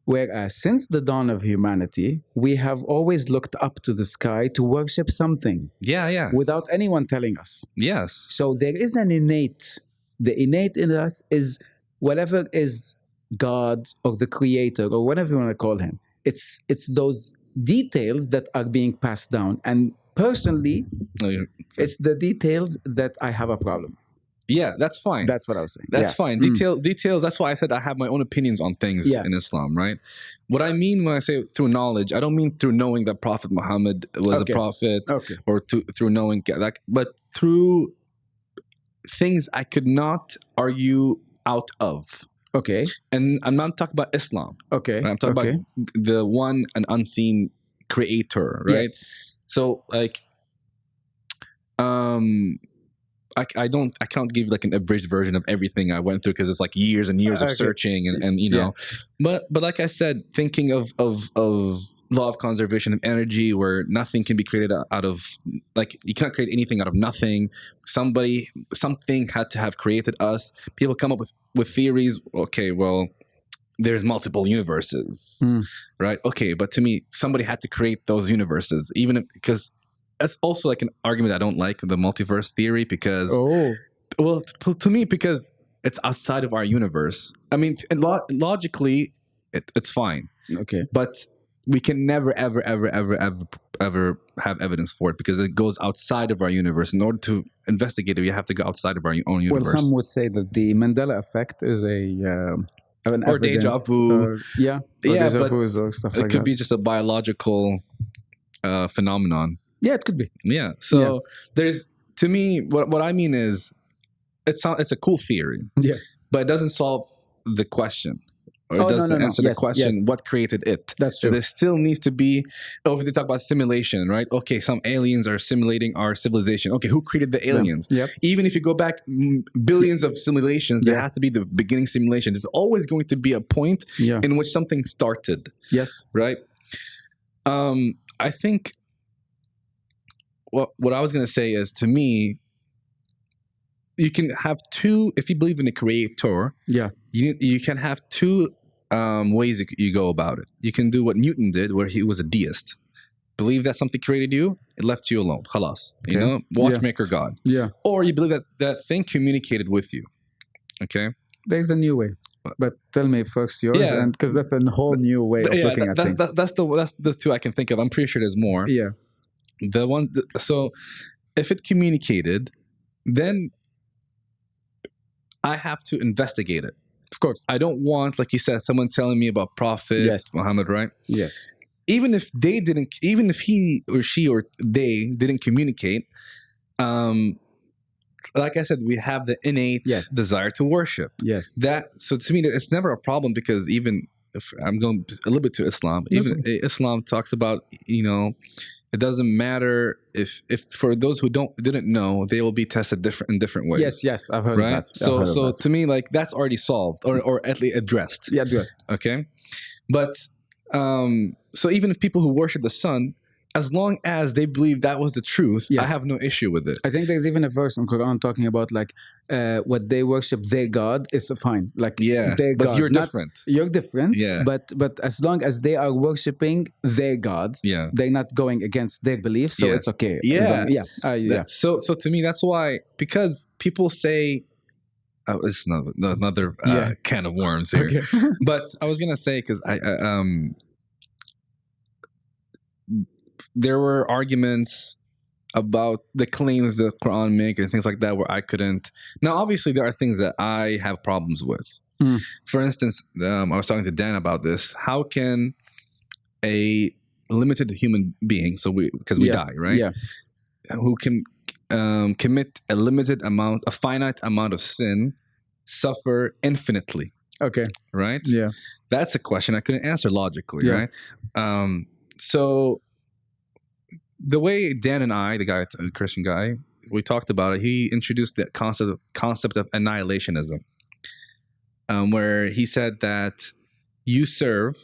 Whereas since the dawn of humanity, we have always looked up to the sky to worship something. Yeah, yeah. Without anyone telling us. Yes. So there is the innate in us is whatever is God or the creator or whatever you want to call him. It's those details that are being passed down. And personally, it's the details that I have a problem. Yeah, that's fine. That's what I was saying. That's fine. Details. That's why I said I have my own opinions on things in Islam, right? What I mean when I say through knowledge, I don't mean through knowing that Prophet Muhammad was a prophet, or through knowing that, but through things I could not argue out of. Okay. And I'm not talking about Islam. Okay. Right? I'm talking about the one and unseen creator, right? Yes. So like, I can't give like an abridged version of everything I went through because it's like years and years of searching and you know, but like I said, thinking of law of conservation of energy, where nothing can be created out of, like, you can't create anything out of nothing. Something had to have created us. People come up with theories. Okay, well, there's multiple universes, right? Okay, but to me, somebody had to create those universes, because that's also like an argument I don't like, the multiverse theory, because well, to me, because it's outside of our universe. I mean, logically, it's fine. Okay, but we can never, ever, ever, ever, ever, ever have evidence for it because it goes outside of our universe. In order to investigate it, we have to go outside of our own universe. Well, some would say that the Mandela effect is or deja vu. Deja vu or stuff like that. It could be just a biological phenomenon. Yeah, it could be. Yeah. So there's, to me, what I mean is, it's a cool theory. Yeah. But it doesn't solve the question. Or it doesn't answer the question, what created it? That's true. There still needs to be, if they talk about simulation, right? Okay, some aliens are simulating our civilization. Okay, who created the aliens? Yep. Even if you go back billions of simulations, there has to be the beginning simulation. There's always going to be a point in which something started. Yes. Right? I think what I was going to say is, to me, you can have two, if you believe in a creator, you can have two ways you go about it. You can do what Newton did, where he was a deist. Believe that something created you, it left you alone. Khalas. You know? Watchmaker God. Yeah. Or you believe that thing communicated with you. Okay? There's a new way. But tell me first yours, and because that's a whole new way of looking at things. That's the two I can think of. I'm pretty sure there's more. Yeah. So if it communicated, then I have to investigate it. Of course. I don't want, like you said, someone telling me about Prophet Muhammad, right? Yes. Even if he or she or they didn't communicate, like I said, we have the innate desire to worship. Yes. So to me, it's never a problem, because even if I'm going a little bit to Islam, even Islam talks about, it doesn't matter if for those who didn't know, they will be tested in different ways. Yes, I've heard of that. So to me, like, that's already solved or at least addressed. Yeah, addressed. Okay, but so even if people who worship the sun, as long as they believe that was the truth, I have no issue with it. I think there's even a verse in Quran talking about, like, what they worship their God is fine. Like, their but God. You're different. You're different. Yeah. But as long as they are worshiping their God, they're not going against their beliefs, so it's okay. So to me, that's why, because people say, this is another can of worms here. Okay. But I was gonna say, because there were arguments about the claims the Quran make and things like that where I couldn't. Now, obviously, there are things that I have problems with. For instance, I was talking to Dan about this. How can a limited human being, because we die, right? Yeah. Who can commit a finite amount of sin, suffer infinitely? Okay. Right? Yeah. That's a question I couldn't answer logically, right? So the way Dan and I, the Christian guy, we talked about it, he introduced the concept of annihilationism, where he said that you serve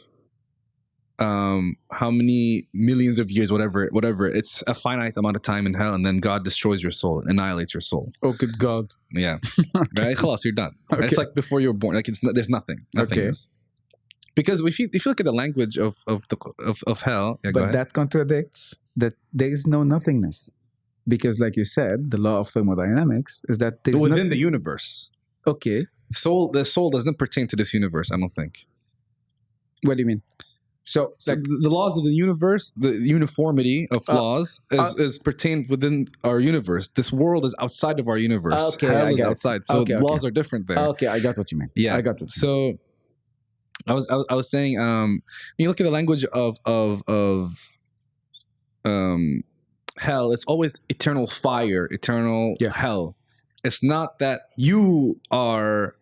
how many millions of years, whatever, it's a finite amount of time in hell, and then God destroys your soul, annihilates your soul. Oh, good God. Yeah. Right? Khalas, you're done. Okay. It's like before you were born. Like there's nothing. Nothingness. Because if you look at the language of hell, But that contradicts that there is no nothingness. Because like you said, the law of thermodynamics is that there's within the universe. Okay. The soul doesn't pertain to this universe, I don't think. What do you mean? So like, the laws of the universe, the uniformity of laws is pertained within our universe. This world is outside of our universe. Okay, hell I is got outside. it. So Okay, laws are different there. Okay, I got what you mean. Yeah. I got what you So I was saying, when you look at the language of hell, it's always eternal fire, eternal hell. It's not that you are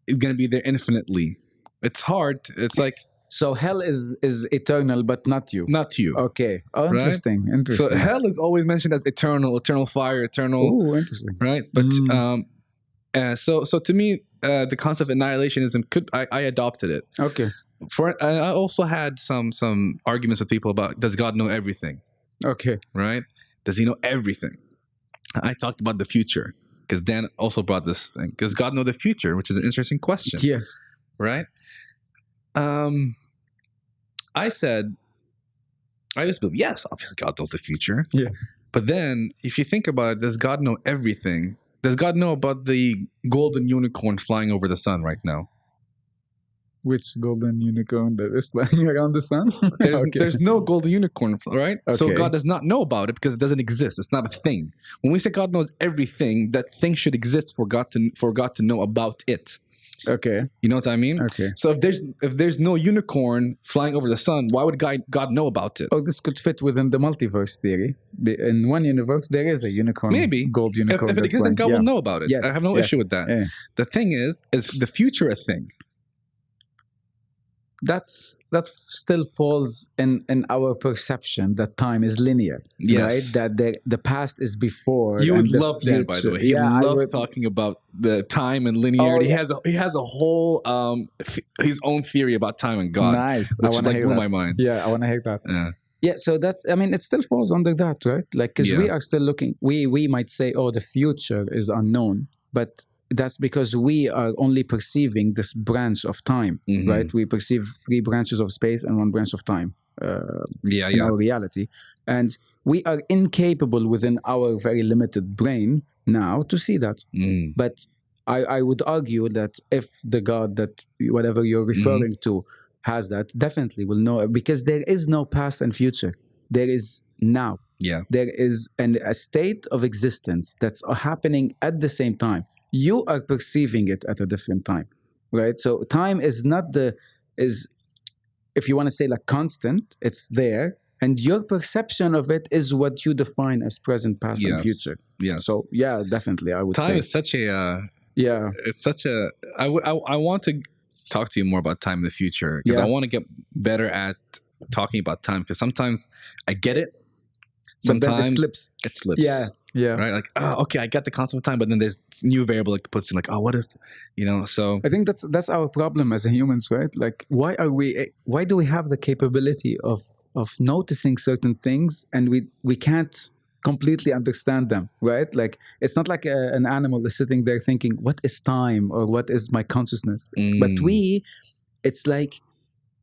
going to be there infinitely. It's hard. It's like, so hell is eternal, but not you. not you. Okay. Oh, interesting. Right? Interesting. So hell is always mentioned as eternal fire, eternal. Oh, interesting. Right. But so to me, the concept of annihilationism I adopted it. Okay. I also had some arguments with people about, does God know everything? Okay. Right? Does he know everything? I talked about the future because Dan also brought this thing. Does God know the future? Which is an interesting question. Yeah. Right? I said, I used to believe, yes, obviously God knows the future. Yeah. But then, if you think about it, does God know everything? Does God know about the golden unicorn flying over the sun right now? Which golden unicorn that is flying around the sun? There's no golden unicorn, right? Okay. So God does not know about it because it doesn't exist. It's not a thing. When we say God knows everything, that thing should exist for God to know about it. Okay. You know what I mean? Okay. So if there's no unicorn flying over the sun, why would God know about it? Oh, this could fit within the multiverse theory. In one universe, there is a unicorn. Maybe. Gold unicorn. If it exists, then God will know about it. Yes. I have no issue with that. Yeah. The thing is the future a thing? That still falls in our perception that time is linear, Yes. right? That the past is before. You and would the love that, by the way. He Yeah, loves talking about the time and linearity. He has a whole his own theory about time and God. Nice. Which I want to hear blew that. my mind. Yeah, I want to hear that. Yeah. Yeah, so that's, I mean, it still falls under that, right? Like, because we are still looking, we might say, oh, the future is unknown, but that's because we are only perceiving this branch of time, right? We perceive 3 branches of space and 1 branch of time in our reality. And we are incapable within our very limited brain now to see that. But I would argue that if the God that whatever you're referring to has that, definitely will know, because there is no past and future. There is now. Yeah. There is a state of existence that's happening at the same time. You are perceiving it at a different time, right? So time is not if you want to say like constant, it's there. And your perception of it is what you define as present, past, and future. Yes. So yeah, definitely, I would say. Time is such a... It's such a... I want to talk to you more about time in the future because I want to get better at talking about time because sometimes I get it. Sometimes it slips. Yeah. Right? Like, oh, okay, I got the concept of time, but then there's new variable that puts in like, oh, what if, so. I think that's our problem as humans, right? Like, why do we have the capability of noticing certain things and we can't completely understand them, right? Like, it's not like an animal is sitting there thinking, what is time or what is my consciousness? But it's like,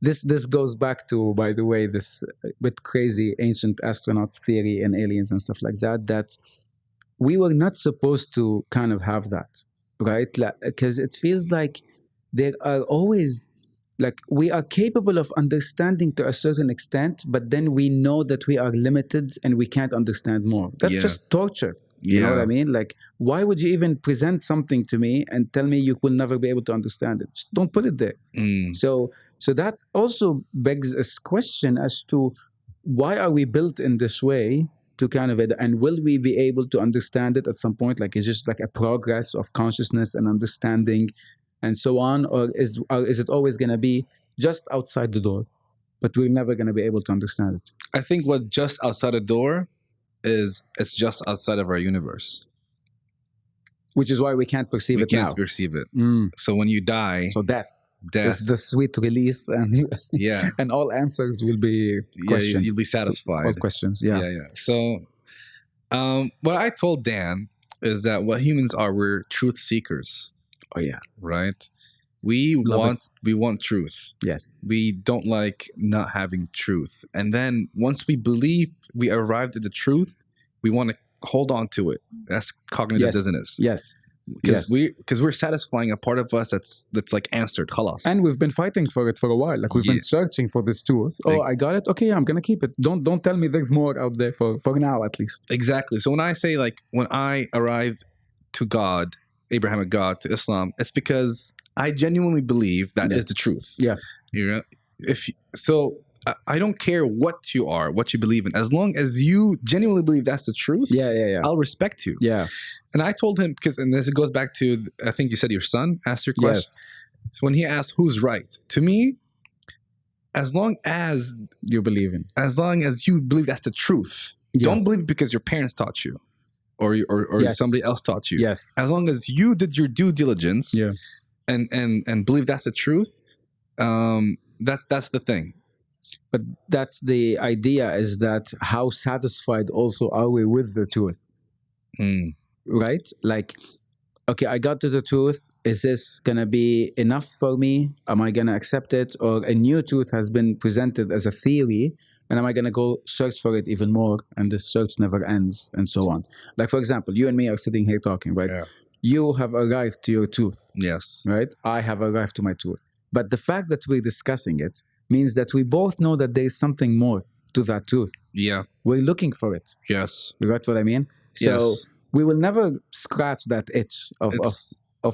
This goes back to, by the way, this bit crazy ancient astronaut theory and aliens and stuff like that we were not supposed to kind of have that, right? Because it feels like there are always, like, we are capable of understanding to a certain extent, but then we know that we are limited and we can't understand more. That's just torture. You know what I mean? Like, why would you even present something to me and tell me you will never be able to understand it? Just don't put it there. So that also begs a question as to why are we built in this way to kind of, and will we be able to understand it at some point? Like, it's just like a progress of consciousness and understanding and so on? Or is it always going to be just outside the door, but we're never going to be able to understand it? I think what just outside the door is it's just outside of our universe. Which is why we can't perceive We it can't now. perceive it. Mm. So when you die, So death death, is the sweet release, and yeah, and all answers will be questioned. you'll be satisfied. All questions, yeah. So, what I told Dan is that what humans are, we're truth seekers. Oh yeah, right. We want truth. Yes. We don't like not having truth. And then once we believe we arrived at the truth, we want to hold on to it. That's cognitive dissonance. Yes. Because we're satisfying a part of us that's like answered. Khalas. And we've been fighting for it for a while. Like we've been searching for this truth. Oh, I got it. Okay, I'm gonna keep it. Don't tell me there's more out there for now at least. Exactly. So when I say when I arrive to God, Abrahamic God, to Islam, it's because I genuinely believe that is the truth. Yeah. You know, I don't care what you are, what you believe in, as long as you genuinely believe that's the truth. Yeah. I'll respect you. Yeah. And I told him and this goes back to, I think you said your son asked your question. Yes. So when he asked who's right, to me, as long as you believe that's the truth, don't believe it because your parents taught you, or somebody else taught you. Yes. As long as you did your due diligence. Yeah. And believe that's the truth. That's the thing. But that's the idea, is that how satisfied also are we with the truth? Right? Like, okay, I got to the truth. Is this gonna be enough for me? Am I gonna accept it? Or a new truth has been presented as a theory, and am I gonna go search for it even more? And this search never ends, and so on. Like, for example, you and me are sitting here talking, right? Yeah. You have arrived to your truth. Yes. Right? I have arrived to my truth. But the fact that we're discussing it means that we both know that there is something more to that truth. Yeah. We're looking for it. Yes. You got what I mean? So we will never scratch that itch of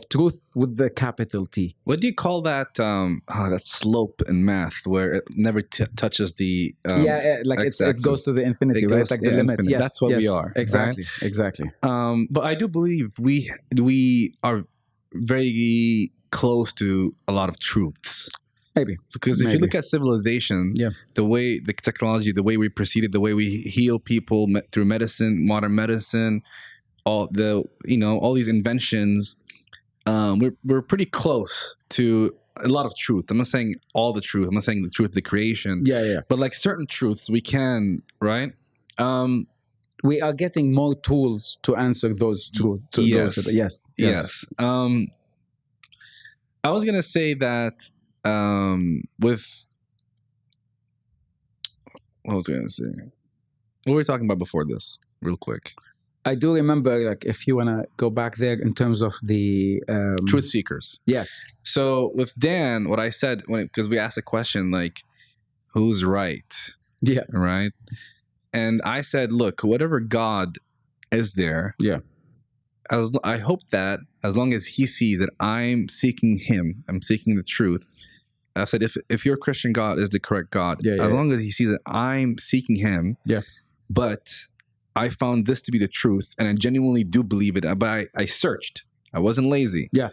truth with the capital T. What do you call that? That slope in math where it never touches the like it goes to the infinity, right? Like the limit. Infinite. Yes, that's what we are. Exactly, right? exactly. But I do believe we are very close to a lot of truths. Maybe. Because if you look at civilization, the way the technology, the way we proceeded, the way we heal people through medicine, modern medicine, all these inventions, we're pretty close to a lot of truth. I'm not saying all the truth. I'm not saying the truth of the creation. Yeah. But like certain truths we can, right? We are getting more tools to answer those truths. Yes. I was gonna say that with what was I gonna say? What were we talking about before this? Real quick. I do remember, like, if you want to go back there in terms of the truth seekers. Yes. So with Dan, what I said because we asked a question like, who's right? Yeah. Right. And I said, look, whatever God is there. Yeah. I hope that as long as he sees that I'm seeking him, I'm seeking the truth. I said, if your Christian God is the correct God, as long as he sees that I'm seeking him, but I found this to be the truth, and I genuinely do believe it. But I searched. I wasn't lazy. Yeah.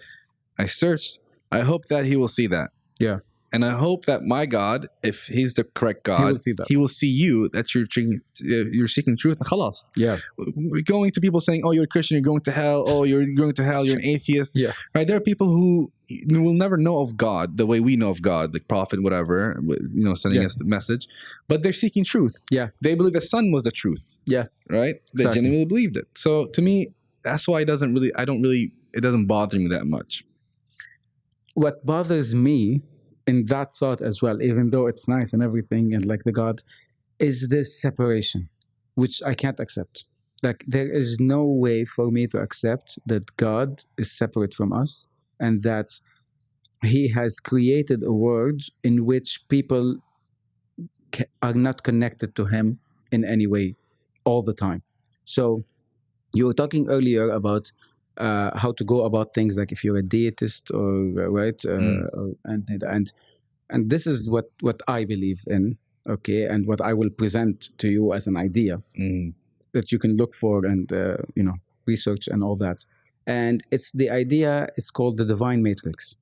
I searched. I hope that he will see that. Yeah. And I hope that my God, if he's the correct God, he will see you, that you're seeking truth. Khalas. Yeah. We're going to people saying, oh, you're a Christian, you're going to hell. Oh, you're going to hell, you're an atheist. Yeah. Right? There are people who will never know of God the way we know of God, like prophet, whatever, sending us the message. But they're seeking truth. Yeah. They believe the sun was the truth. Yeah. Right? They genuinely believed it. So to me, that's why it doesn't bother me that much. What bothers me in that thought as well, even though it's nice and everything, and like the God, is this separation, which I can't accept. Like, there is no way for me to accept that God is separate from us, and that he has created a world in which people are not connected to him in any way all the time. So you were talking earlier about how to go about things, like if you're a deist or right, and this is what I believe in, okay, and what I will present to you as an idea that you can look for and research and all that. And it's the idea. It's called the divine matrix.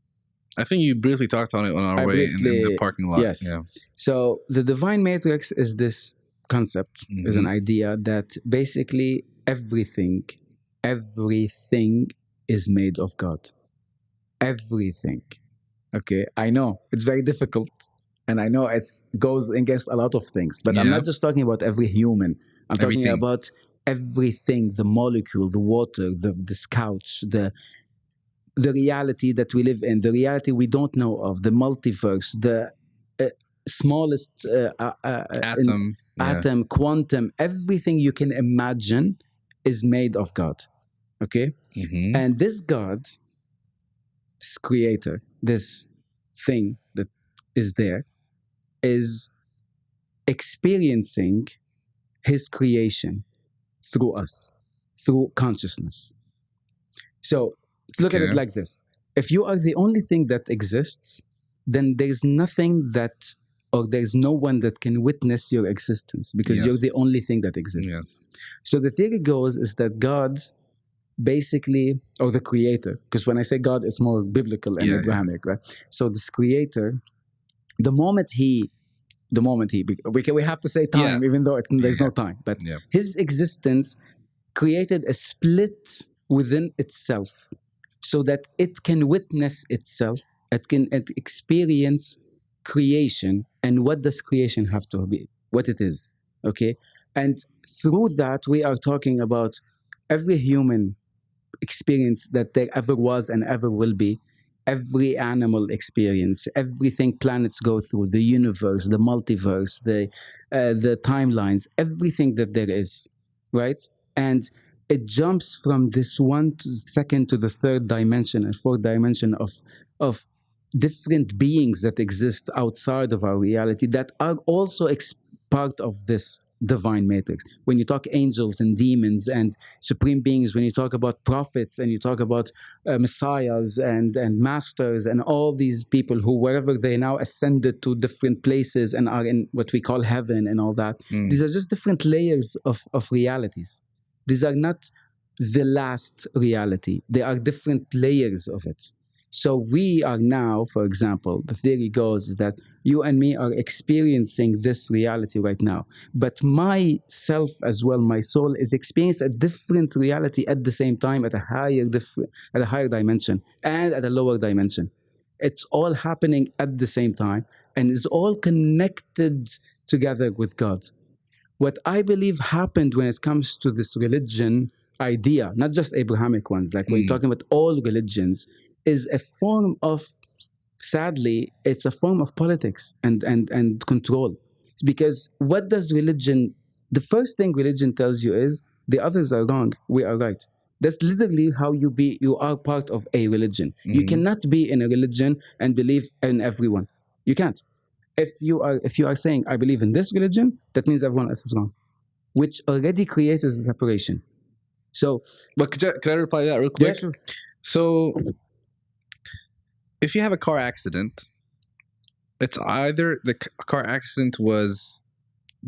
I think you briefly talked on it on our way in the parking lot. Yes. Yeah. So the divine matrix is this concept, is an idea that basically everything is made of God. Everything. Okay, I know it's very difficult, and I know it goes against a lot of things, but I'm not just talking about every human. I'm talking about everything, the molecule, the water, the couch, the reality that we live in, the reality we don't know of, the multiverse, the smallest atom, quantum, everything you can imagine is made of God. Okay? And this God, this creator, this thing that is there, is experiencing his creation through us, through consciousness. So look at it like this. If you are the only thing that exists, then there's nothing that, or there's no one that can witness your existence, because you're the only thing that exists. So the theory goes is that God basically, or the creator, because when I say God, it's more biblical and Abrahamic, right? So this creator, the moment he, we have to say time, even though there's no time, but his existence created a split within itself so that it can witness itself, it can experience creation, and what does creation have to be, what it is, okay? And through that, we are talking about every human experience that there ever was and ever will be, every animal experience, everything planets go through, the universe, the multiverse, the timelines, everything that there is, right? And it jumps from this second to the third dimension and fourth dimension of different beings that exist outside of our reality that are also part of this divine matrix. When you talk angels and demons and supreme beings, when you talk about prophets and you talk about messiahs and masters and all these people who, wherever they now ascended to different places and are in what we call heaven and all that, these are just different layers of realities. These are not the last reality. They are different layers of it. So we are now, for example, the theory goes is that you and me are experiencing this reality right now. But myself as well, my soul, is experiencing a different reality at the same time, at a higher dimension and at a lower dimension. It's all happening at the same time and is all connected together with God. What I believe happened when it comes to this religion idea, not just Abrahamic ones, like when you're talking about all religions, is a form of, sadly, it's a form of politics and control. Because what does religion, the first thing religion tells you is the others are wrong, we are right. That's literally how you are part of a religion. You cannot be in a religion and believe in everyone. You can't. If you are saying, I believe in this religion, that means everyone else is wrong, which already creates a separation. So, but could I reply to that real quick? Yeah, sure. So, if you have a car accident, it's either the car accident was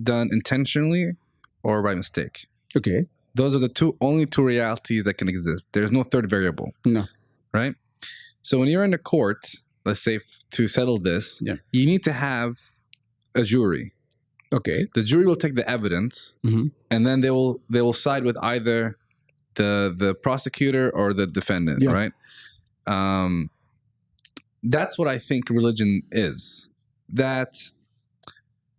done intentionally or by mistake. Okay. Those are the only two realities that can exist. There's no third variable. No. Right? So when you're in a court, let's say to settle this, you need to have a jury. Okay. The jury will take the evidence, and then they will side with either the prosecutor or the defendant, right? That's what I think religion is. That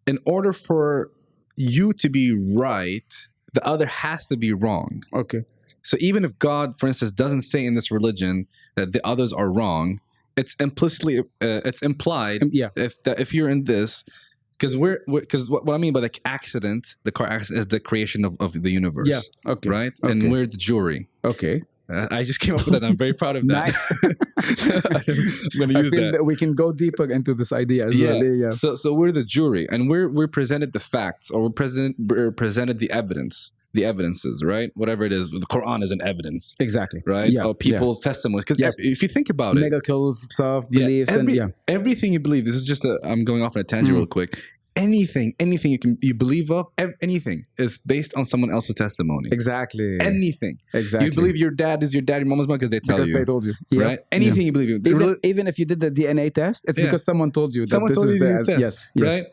in order for you to be right, the other has to be wrong. Okay. So even if God, for instance, doesn't say in this religion that the others are wrong, it's implicitly, it's implied if you're in this, because what I mean by the accident, the car accident, is the creation of the universe. Yeah. Okay. Right. Okay. And we're the jury. Okay. I just came up with that. I'm very proud of that. Nice. I'm going to use that. We can go deeper into this idea as well. Yeah. So we're the jury, and we're presented the facts, or we're presented the evidences, right? Whatever it is, the Quran is an evidence. Exactly. Right? Yeah. Or people's testimonies. Because if you think about it, miracles, stuff, beliefs, everything you believe. This is just I'm going off on a tangent real quick. anything you believe of, anything is based on someone else's testimony. Exactly. Anything. Exactly. You believe your dad is your dad, your mama's mom, because they tell because you. they told you. Right? Anything you believe in. Even if you did the DNA test, it's because someone told you someone that this told is you the... test. Yes. Right?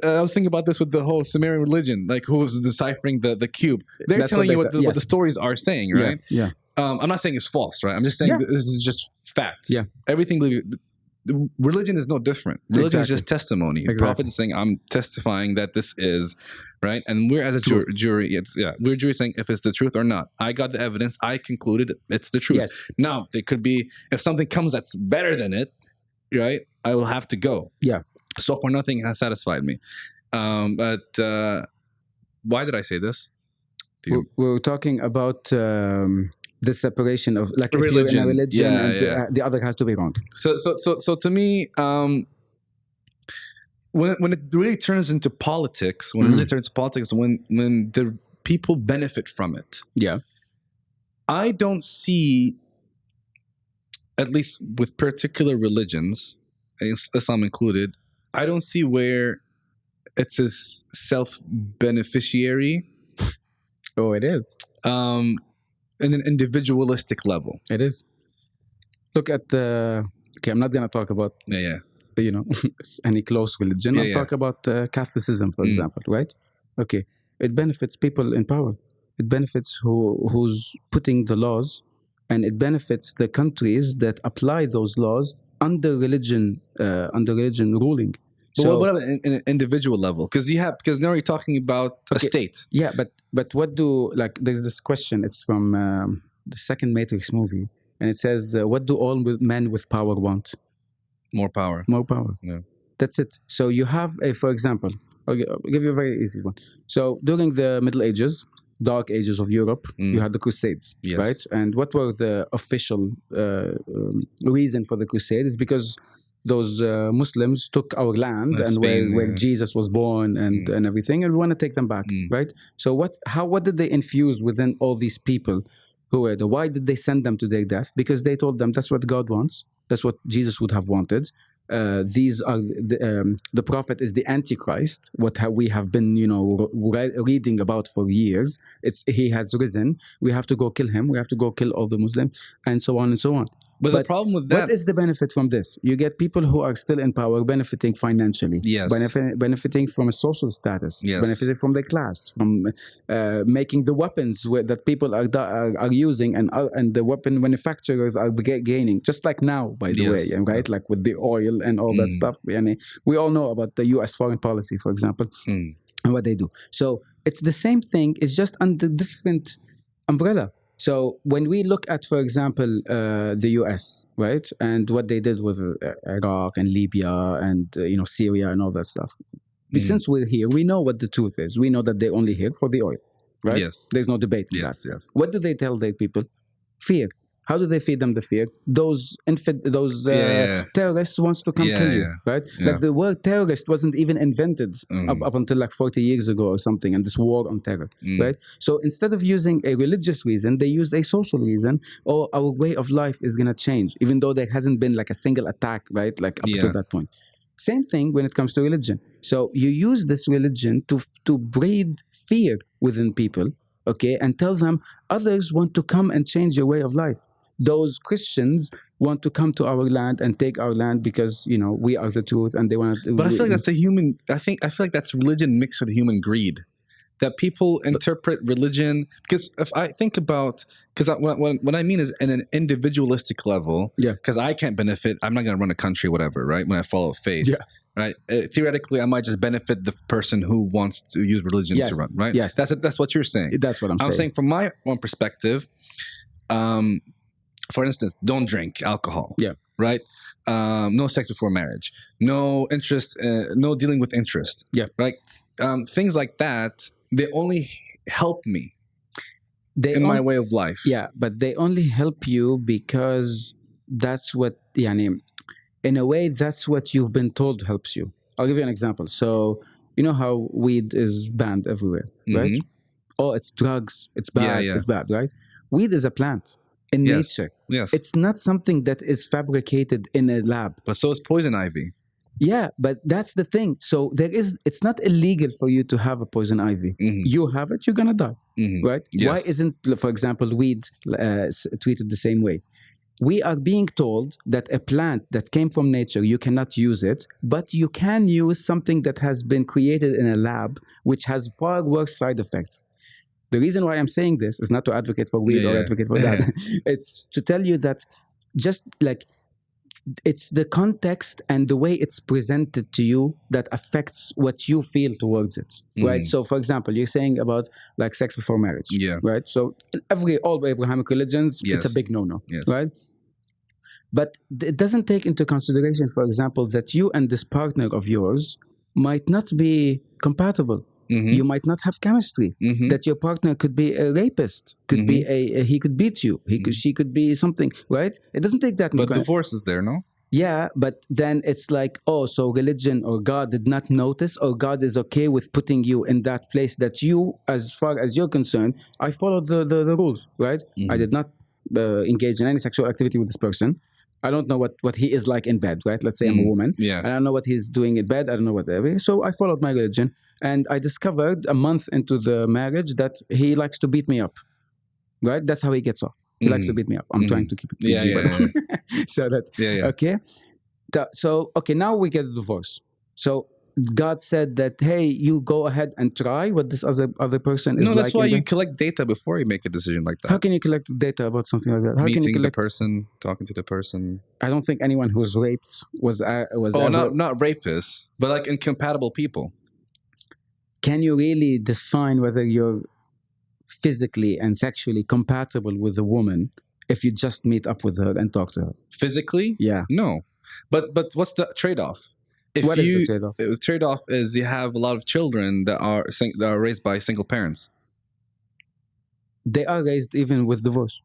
Yeah. I was thinking about this with the whole Sumerian religion, like who was deciphering the cube. They're That's telling you what what the stories are saying, right? Yeah. I'm not saying it's false, right? I'm just saying this is just facts. Yeah. Everything religion is no different. Religion is just testimony. The prophet is saying, I'm testifying that this is right, and we're as a jury. We're a jury saying if it's the truth or not. I got the evidence. I concluded it's the truth. Yes. Now it could be if something comes that's better than it, right? I will have to go. Yeah. So far, nothing has satisfied me. But why did I say this? We're talking about the separation of like religion. If you're in a religion and the other has to be wrong. So to me, when it really turns into politics, when the people benefit from it. Yeah. I don't see, at least with particular religions, Islam included, I don't see where it's a self-beneficiary. Oh, it is. In an individualistic level. It is. Look at the... Okay, I'm not going to talk about, any close religion. I'll talk about Catholicism, for example, right? Okay. It benefits people in power. It benefits who's putting the laws, and it benefits the countries that apply those laws under religion ruling. So what about in an individual level? Because now you're talking about a state. Yeah, but what do, like, there's this question. It's from the second Matrix movie, and it says, "What do all men with power want? More power. More power. Yeah, that's it." So you have for example, I'll give you a very easy one. So during the Middle Ages, Dark Ages of Europe, you had the Crusades, right? And what were the official reason for the Crusade? Is because those Muslims took our land and Spain, where Jesus was born and everything, and we want to take them back, right? So what did they infuse within all these people who were there? Why did they send them to their death? Because they told them that's what God wants. That's what Jesus would have wanted. These are the prophet is the Antichrist. What we have been, reading about for years. He has risen. We have to go kill him. We have to go kill all the Muslims, and so on and so on. But the problem with that... What is the benefit from this? You get people who are still in power benefiting financially. Yes. Benefiting from a social status. Yes. Benefiting from their class. From making the weapons that people are using, and the weapon manufacturers are gaining. Just like now, by the way, right? Like with the oil and all that stuff. And we all know about the U.S. foreign policy, for example, and what they do. So it's the same thing. It's just under different umbrella. So when we look at, for example, the U.S., right, and what they did with Iraq and Libya and Syria and all that stuff, since we're here, we know what the truth is. We know that they're only here for the oil, right? Yes. There's no debate on that. Yes. What do they tell their people? Fear. How do they feed them the fear? Those terrorists wants to come kill you, right? Yeah. Like the word terrorist wasn't even invented up until like 40 years ago or something, and this war on terror, right? So instead of using a religious reason, they used a social reason, or our way of life is going to change, even though there hasn't been like a single attack, right? Like up to that point. Same thing when it comes to religion. So you use this religion to breed fear within people, okay, and tell them others want to come and change your way of life. Those Christians want to come to our land and take our land because we are the truth, and they want to. But I feel like that's I feel like that's religion mixed with human greed. That people interpret religion, because if I think about, because what I mean is in an individualistic level. Yeah. Because I can't benefit. I'm not going to run a country, whatever. Right. When I follow faith. Yeah. Right. Theoretically, I might just benefit the person who wants to use religion to run. Right. Yes. That's what you're saying. That's what I'm saying. I'm saying from my own perspective. For instance, don't drink alcohol. Yeah. Right. No sex before marriage. No interest. No dealing with interest. Yeah. Right. Things like that. They only help me in my way of life. Yeah, but they only help you because that's what. In a way, that's what you've been told helps you. I'll give you an example. So you know how weed is banned everywhere, right? Oh, it's drugs. It's bad. It's bad, right? Weed is a plant. In nature. Yes. It's not something that is fabricated in a lab. But so is poison ivy. Yeah, but that's the thing. So it's not illegal for you to have a poison ivy. You have it, you're gonna die, right? Yes. Why isn't, for example, weed treated the same way? We are being told that a plant that came from nature, you cannot use it, but you can use something that has been created in a lab, which has far worse side effects. The reason why I'm saying this is not to advocate for weed or advocate for that. It's to tell you that just like it's the context and the way it's presented to you that affects what you feel towards it, right? So, for example, you're saying about like sex before marriage, right? So, in all Abrahamic religions, it's a big no-no, right? But it doesn't take into consideration, for example, that you and this partner of yours might not be compatible. You might not have chemistry. That your partner could be a rapist, could be he could beat you, she could be something, right? It doesn't take that much. But divorce is there, no? Yeah, but then it's like, oh, so religion or God did not notice, or God is okay with putting you in that place that you, as far as you're concerned, I followed the rules, right? I did not engage in any sexual activity with this person. I don't know what he is like in bed, right? Let's say I'm a woman. Yeah. I don't know what he's doing in bed. I don't know whatever. So I followed my religion. And I discovered a month into the marriage that he likes to beat me up, right? That's how he gets off. He likes to beat me up. I'm trying to keep it PG, so that, okay. So, okay, now we get a divorce. So God said that, hey, you go ahead and try what this other person is like. No, that's why you collect data before you make a decision like that. How can you collect data about something like that? How Meeting can you collect the person, talking to the person. I don't think anyone who's raped was Oh, ever... not rapists, but like incompatible people. Can you really define whether you're physically and sexually compatible with a woman if you just meet up with her and talk to her? Physically? Yeah. No. But what's the trade-off? What is the trade-off? The trade-off is you have a lot of children that are raised by single parents. They are raised even with divorce.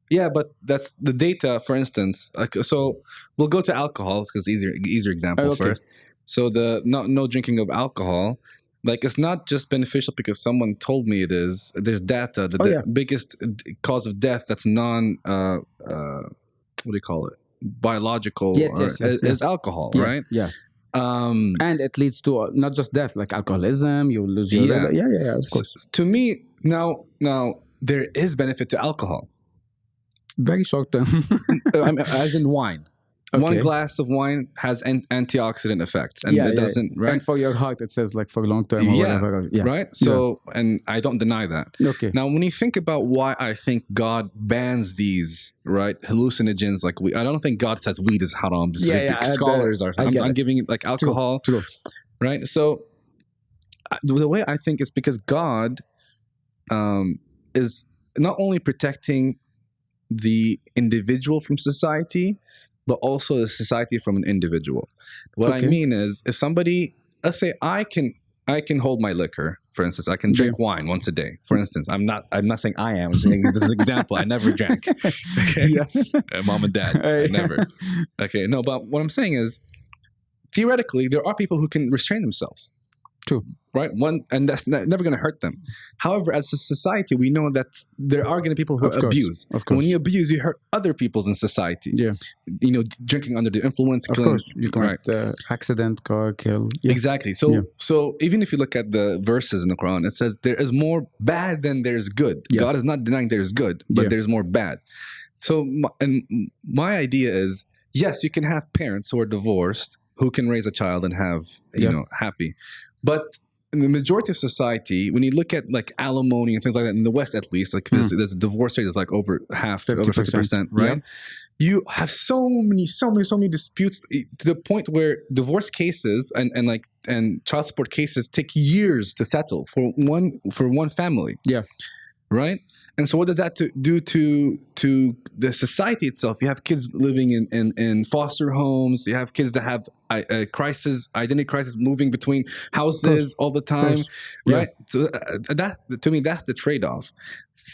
Yeah, but that's the data, for instance. Like, so we'll go to alcohol because easier example first. So the no drinking of alcohol. Like, it's not just beneficial because someone told me it is. There's data that the biggest cause of death that's what do you call it? Biological is alcohol, right? Yeah. And it leads to not just death, like alcoholism, you lose your... Yeah, of course. So, to me, now there is benefit to alcohol. Very short term. I mean, as in wine. Okay. One glass of wine has antioxidant effects, and it doesn't, right? And for your heart, it says like for long term or whatever. Yeah. Right? So, and I don't deny that. Okay. Now, when you think about why I think God bans these, right, hallucinogens, like I don't think God says weed is haram. Scholars are. I'm giving it like alcohol. True. Right? So, the way I think is because God is not only protecting the individual from society, but also the society from an individual. What I mean is, if somebody, let's say I can hold my liquor, for instance, I can drink wine once a day. For instance, I'm not saying I am. I'm saying this is an example. I never drank. Okay, mom and dad, I never. Okay, no, but what I'm saying is, theoretically, there are people who can restrain themselves. True. Right? And that's never going to hurt them. However, as a society, we know that there are going to be people who abuse. Of course. And when you abuse, you hurt other peoples in society. Yeah. You know, drinking under the influence. Of course. You can accident, car, kill. Yeah. Exactly. So even if you look at the verses in the Quran, it says there is more bad than there's good. Yeah. God is not denying there's good, but there's more bad. So, my idea is, yes, you can have parents who are divorced who can raise a child and have, you know, happy. But in the majority of society, when you look at like alimony and things like that, in the West at least, like there's a divorce rate that's like over 50%, right? Yeah. You have so many disputes to the point where divorce cases and child support cases take years to settle for one family. Yeah. Right? And so what does that do to the society itself? You have kids living in foster homes. You have kids that have identity crisis, moving between houses all the time, right? Yeah. So that, to me, that's the trade-off.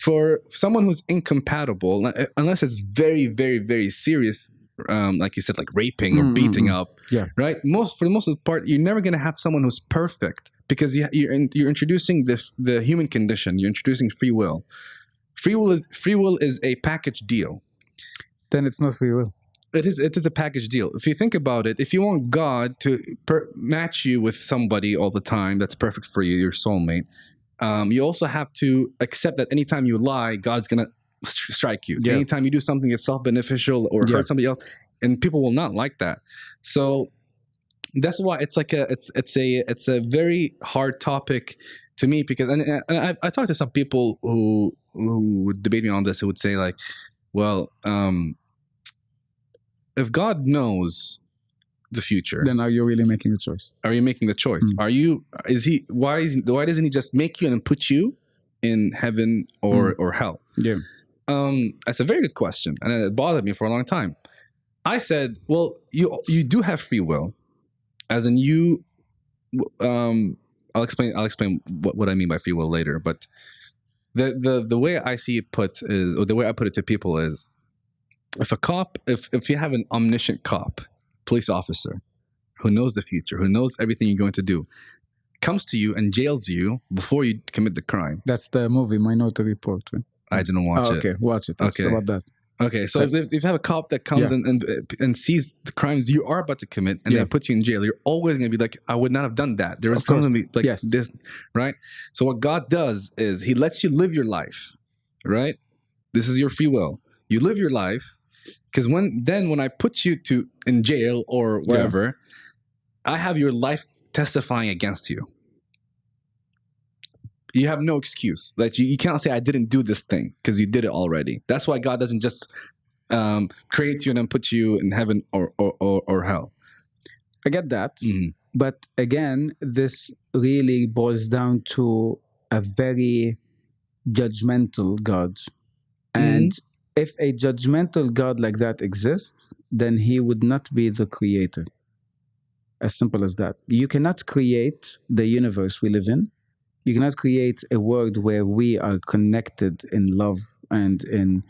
For someone who's incompatible, unless it's very, very, very serious, like you said, like raping or beating up, right? For the most of the part, you're never going to have someone who's perfect because you're introducing the human condition. You're introducing free will. Free will is a package deal. Then it's not free will. It is a package deal. If you think about it, if you want God to match you with somebody all the time that's perfect for you, your soulmate, you also have to accept that anytime you lie, God's gonna strike you. Yeah. Anytime you do something that's self-beneficial or hurt somebody else, and people will not like that. So that's why it's like it's a very hard topic to me, because and I talked to some people who would debate me on this, who would say like, well, if God knows the future, then are you really making a choice? Are you making the choice? Why doesn't he just make you and put you in heaven or hell? Yeah. That's a very good question, and it bothered me for a long time. I said, well, you do have free will, as in you. I'll explain what I mean by free will later. But the way I see it put is, or the way I put it to people is, if you have an omniscient cop, police officer, who knows the future, who knows everything you're going to do, comes to you and jails you before you commit the crime. That's the movie Minority Report, right? I didn't watch it. Okay, watch it. It's about that. Okay, so if you have a cop that comes and sees the crimes you are about to commit and they put you in jail, you're always going to be like, I would not have done that. There is something to be like this, right? So what God does is he lets you live your life, right? This is your free will. You live your life, because when I put you in jail or wherever, I have your life testifying against you. You have no excuse. Like you cannot say I didn't do this thing, because you did it already. That's why God doesn't just create you and then put you in heaven or hell. I get that, but again, this really boils down to a very judgmental God, and if a judgmental God like that exists, then he would not be the creator. As simple as that. You cannot create the universe we live in. You cannot create a world where we are connected in love and in,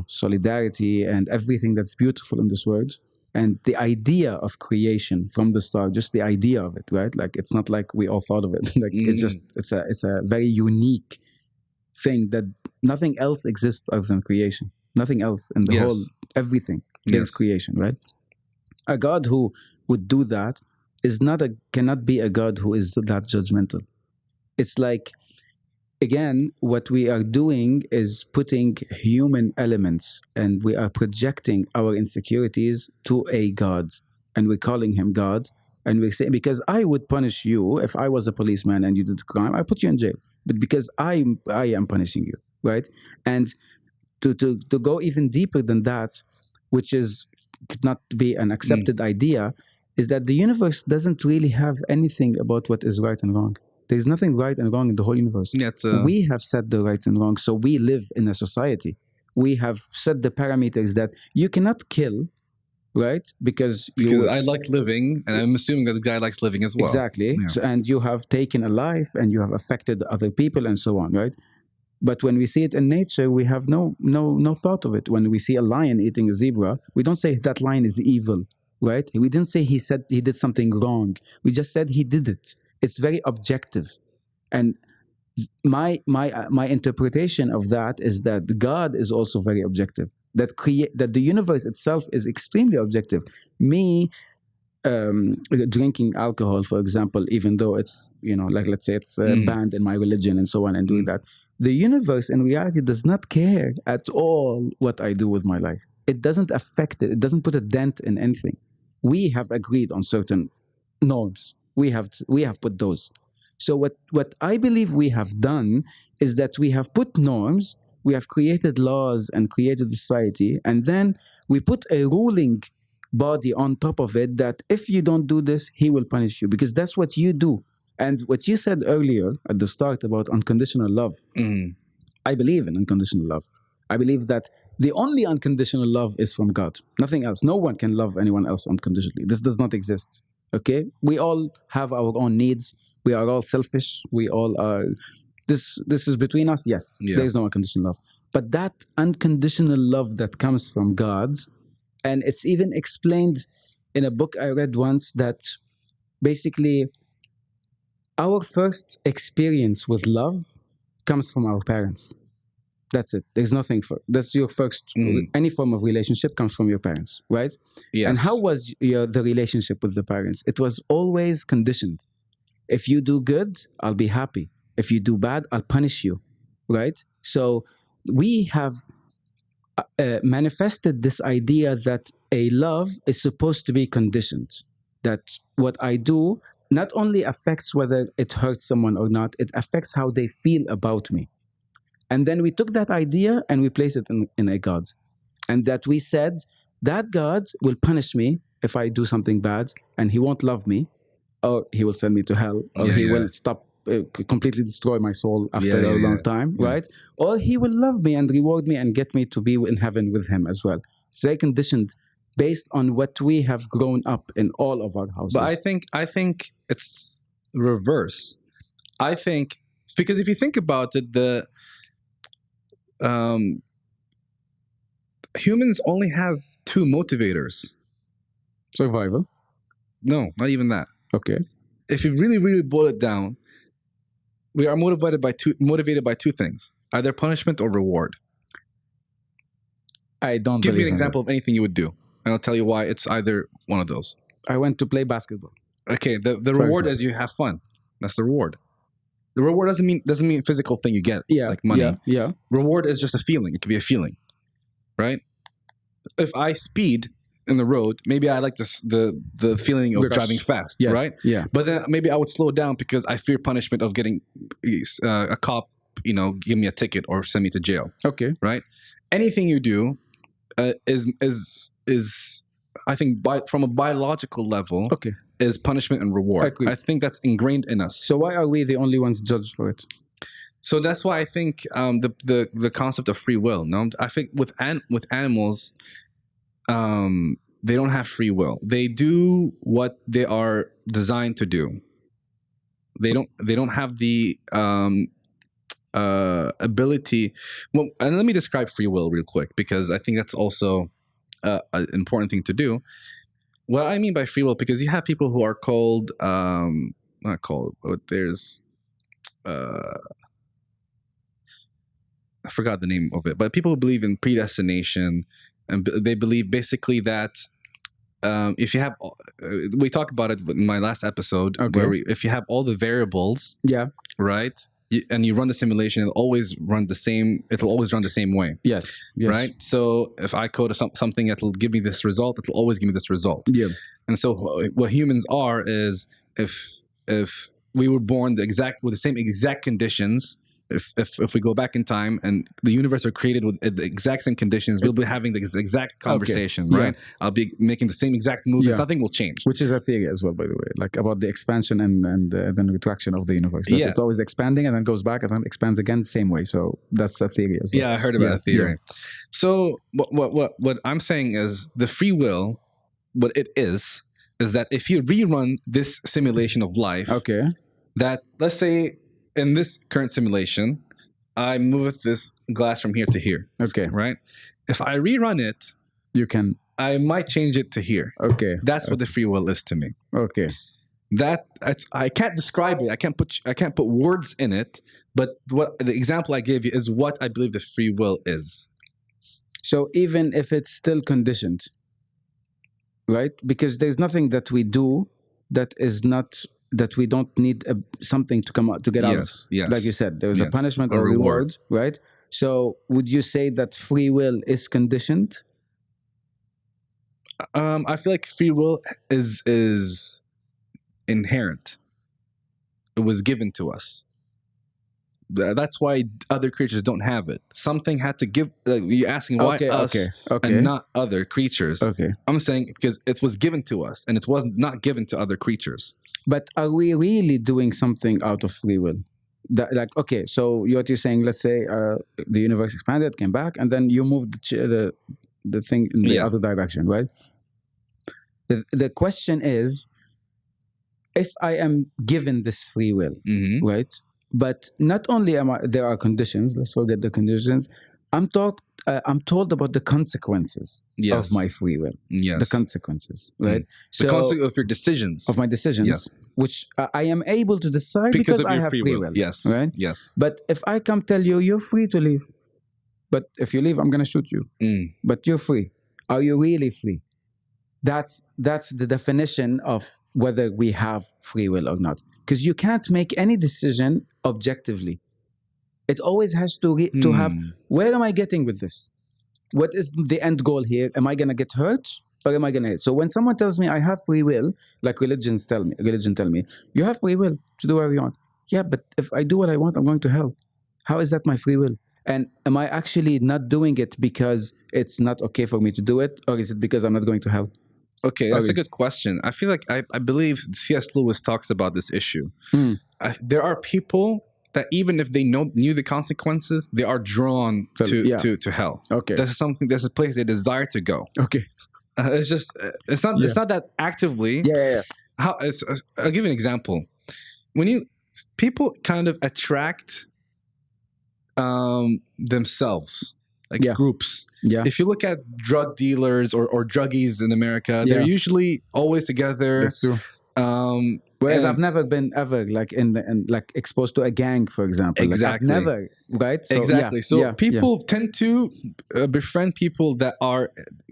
solidarity and everything that's beautiful in this world. And the idea of creation from the start, just the idea of it, right? Like, it's not like we all thought of it. Like, it's a very unique thing that nothing else exists other than creation. Nothing else in the whole, everything is creation, right? A God who would do that cannot be a God who is that judgmental. It's like, again, what we are doing is putting human elements, and we are projecting our insecurities to a God, and we're calling him God, and we're saying, because I would punish you if I was a policeman and you did a crime, I put you in jail, but because I am punishing you, right? And to go even deeper than that, which could not be an accepted idea, is that the universe doesn't really have anything about what is right and wrong. There's nothing right and wrong in the whole universe. We have set the right and wrong, so we live in a society. We have set the parameters that you cannot kill, right? Because I like living, and I'm assuming that the guy likes living as well. Exactly. Yeah. So, and you have taken a life, and you have affected other people, and so on, right? But when we see it in nature, we have no thought of it. When we see a lion eating a zebra, we don't say that lion is evil, right? We didn't say he did something wrong. We just said he did it. It's very objective. And my interpretation of that is that God is also very objective. That the universe itself is extremely objective. Me drinking alcohol, for example, even though it's, like, let's say it's banned in my religion and so on, and doing that, the universe in reality does not care at all what I do with my life. It doesn't affect it. It doesn't put a dent in anything. We have agreed on certain norms. We have put those. So what I believe we have done is that we have put norms, we have created laws and created a society, and then we put a ruling body on top of it that if you don't do this, he will punish you, because that's what you do. And what you said earlier at the start about unconditional love, I believe in unconditional love. I believe that the only unconditional love is from God, nothing else. No one can love anyone else unconditionally. This does not exist. Okay, we all have our own needs. We are all selfish. We all are. This is between us. Yes, there is no unconditional love. But that unconditional love that comes from God, and it's even explained in a book I read once, that basically our first experience with love comes from our parents. That's it. There's nothing for. That's your first. Any form of relationship comes from your parents, right? Yes. And how was the relationship with the parents? It was always conditioned. If you do good, I'll be happy. If you do bad, I'll punish you, right? So we have manifested this idea that a love is supposed to be conditioned. That what I do not only affects whether it hurts someone or not, it affects how they feel about me. And then we took that idea and we placed it in a God. And that we said, that God will punish me if I do something bad, and he won't love me, or he will send me to hell, or he will stop, completely destroy my soul after a long time, right? Or he will love me and reward me and get me to be in heaven with him as well. It's very conditioned based on what we have grown up in all of our houses. But I think it's reverse. I think, because if you think about it, humans only have two motivators. Survival? No, not even that. Okay. If you really, really boil it down, we are motivated by two things: either punishment or reward. I don't give me an example of anything you would do, and I'll tell you why it's either one of those. I went to play basketball. Okay, the reward is you have fun. That's the reward. The reward doesn't mean physical thing you get, like money. Yeah. Reward is just a feeling. It could be a feeling, right? If I speed in the road, maybe I like the feeling of driving fast, right? Yeah. But then maybe I would slow down because I fear punishment of getting a cop, give me a ticket or send me to jail. Okay. Right. Anything you do is I think from a biological level, is punishment and reward. I think that's ingrained in us. So why are we the only ones judged for it? So that's why I think the concept of free will. No, I think with animals, they don't have free will. They do what they are designed to do. They don't have the ability. Well, and let me describe free will real quick, because I think that's also an important thing to do. What I mean by free will, because you have people who are called, not called, but there's, I forgot the name of it, but people who believe in predestination, and they believe basically that if you have, we talked about it in my last episode, where if you have all the variables, right, and you run the simulation, it'll always run the same way. Yes. Right. So if I code something that'll give me this result, it'll always give me this result. Yeah. And so what humans are is, if we were born with the same exact conditions, if we go back in time and the universe are created with the exact same conditions, we'll be having the exact conversation, right? I'll be making the same exact movements. Nothing will change. Which is a theory as well, by the way, like about the expansion and then retraction of the universe. That it's always expanding and then goes back and then expands again the same way. So that's a theory as well. Yeah, I heard about a theory. So what I'm saying is the free will, what it is that if you rerun this simulation of life, that let's say, in this current simulation, I move this glass from here to here. Okay. Right? If I rerun it, I might change it to here. Okay. That's what the free will is to me. Okay. I can't describe it. I can't put words in it, but what the example I gave you is what I believe the free will is. So even if it's still conditioned, right? Because there's nothing that we do that is not, that we don't need something to come out to get out of. Yes. Like you said, there is a punishment or reward, right? So would you say that free will is conditioned? I feel like free will is inherent. It was given to us. That's why other creatures don't have it. Something had to give. You're asking why us and not other creatures. Okay. I'm saying because it was given to us and it was not given to other creatures. But are we really doing something out of free will? So what you're saying, let's say the universe expanded, came back, and then you moved the thing in the other direction, right? The question is, if I am given this free will, right? But not only there are conditions, let's forget the conditions, I'm told about the consequences of my free will. Yes. The consequences, right? So the consequences of your decisions. Of my decisions, which I am able to decide because I have free will. Yes. Right? Yes. But if I come tell you, you're free to leave. but if you leave, I'm going to shoot you. But you're free. Are you really free? That's the definition of whether we have free will or not. Because you can't make any decision objectively. It always has to have, where am I getting with this? What is the end goal here? Am I going to get hurt or am I going to hit? So when someone tells me I have free will, like religion tell me, you have free will to do whatever you want. Yeah, but if I do what I want, I'm going to hell. How is that my free will? And am I actually not doing it because it's not okay for me to do it? Or is it because I'm not going to hell? Okay, that's a good question. I feel like I believe C.S. Lewis talks about this issue. There are people that even if they knew the consequences, they are drawn to hell. Okay, there's a place they desire to go. Okay, it's not that actively. Yeah. I'll give you an example. People kind of attract themselves, like groups. Yeah. If you look at drug dealers or druggies in America, they're usually always together. That's true. Whereas I've never been ever like like exposed to a gang, for example. Exactly. Like I've never, right? So, exactly. So people tend to befriend people that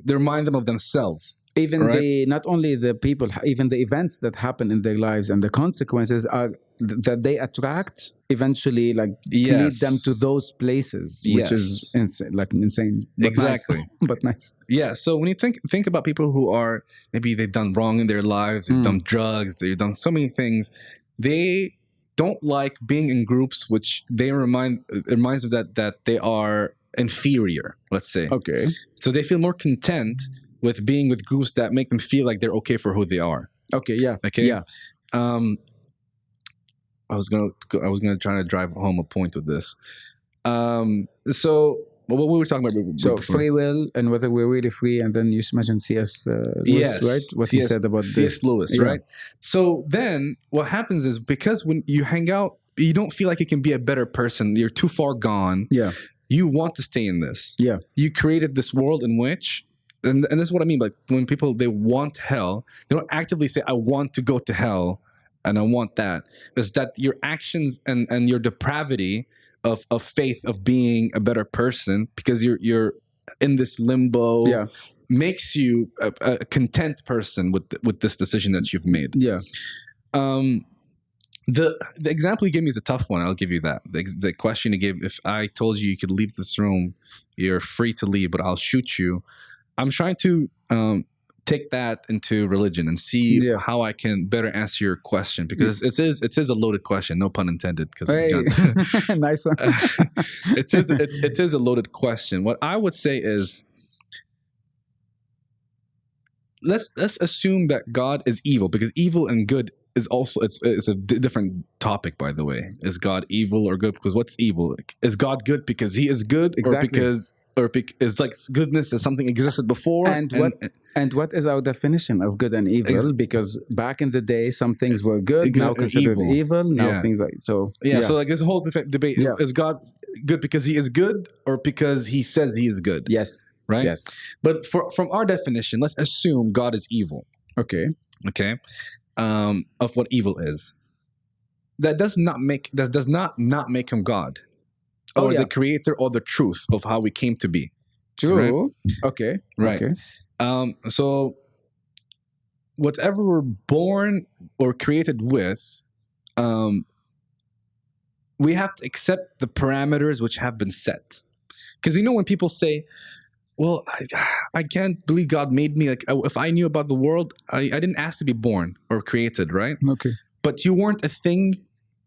they remind them of themselves. Even not only the people, even the events that happen in their lives and the consequences are that they attract eventually, like lead them to those places, which is insane. But exactly, nice. But nice. Yeah. So when you think about people who are maybe they've done wrong in their lives, they've done drugs, they've done so many things, they don't like being in groups which reminds them that they are inferior. Let's say. Okay. So they feel more content with being with groups that make them feel like they're okay for who they are. Okay, yeah. Okay. Yeah. I was gonna try to drive home a point with this. So what we were talking about. So free will and whether we're really free, and then you mentioned C.S. Lewis, right? What he said about C.S. Lewis, right? So then what happens is because when you hang out, you don't feel like you can be a better person. You're too far gone. Yeah. You want to stay in this. Yeah. You created this world in which. And this is what I mean. Like when people, they want hell, they don't actively say, I want to go to hell and I want that. It's that your actions and your depravity of faith of being a better person, because you're in this limbo, makes you a content person with this decision that you've made. Yeah. The example you gave me is a tough one. I'll give you that. The question you gave, if I told you could leave this room, you're free to leave, but I'll shoot you. I'm trying to take that into religion and see how I can better answer your question, because it is a loaded question, no pun intended. Nice one. It is a loaded question. What I would say is, let's assume that God is evil, because evil and good is also it's a different topic, by the way. Is God evil or good? Because what's evil? Is God good because he is good, exactly. or it's like goodness is something existed before? And what is our definition of good and evil? Because back in the day, some things were good, now considered evil. Now things like so. Yeah. So like this whole debate: is God good because he is good, or because he says he is good? Yes. Right. Yes. But from our definition, let's assume God is evil. Okay. Of what evil is. That does not not make him God. Or the creator or the truth of how we came to be. True. Right? Okay. Right. Okay. So whatever we're born or created with, we have to accept the parameters which have been set. Because when people say, well, I can't believe God made me. Like, if I knew about the world, I didn't ask to be born or created, right? Okay. But you weren't a thing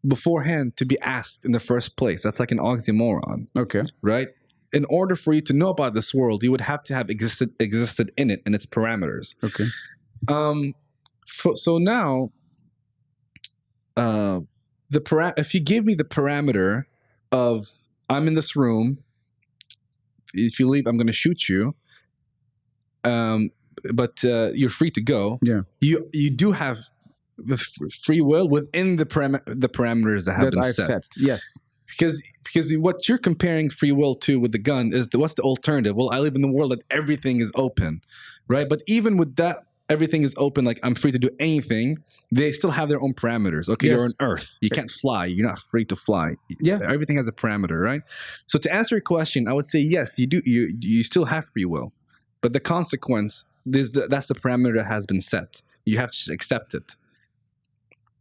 beforehand to be asked in the first place. That's like an oxymoron. Okay. Right? In order for you to know about this world, you would have to have existed in it and its parameters. Okay. So now, if you give me the parameter of I'm in this room, if you leave, I'm going to shoot you. But you're free to go. Yeah. You do have the free will within the parameters that have been set. Yes. Because what you're comparing free will to with the gun is what's the alternative? Well, I live in the world that everything is open, right? But even with that everything is open, like I'm free to do anything, they still have their own parameters. Okay, Yes. you're on Earth. You can't fly. You're not free to fly. Yeah. Everything has a parameter, right? So to answer your question, I would say yes, you do. You still have free will, but the consequence, that's the parameter that has been set. You have to accept it.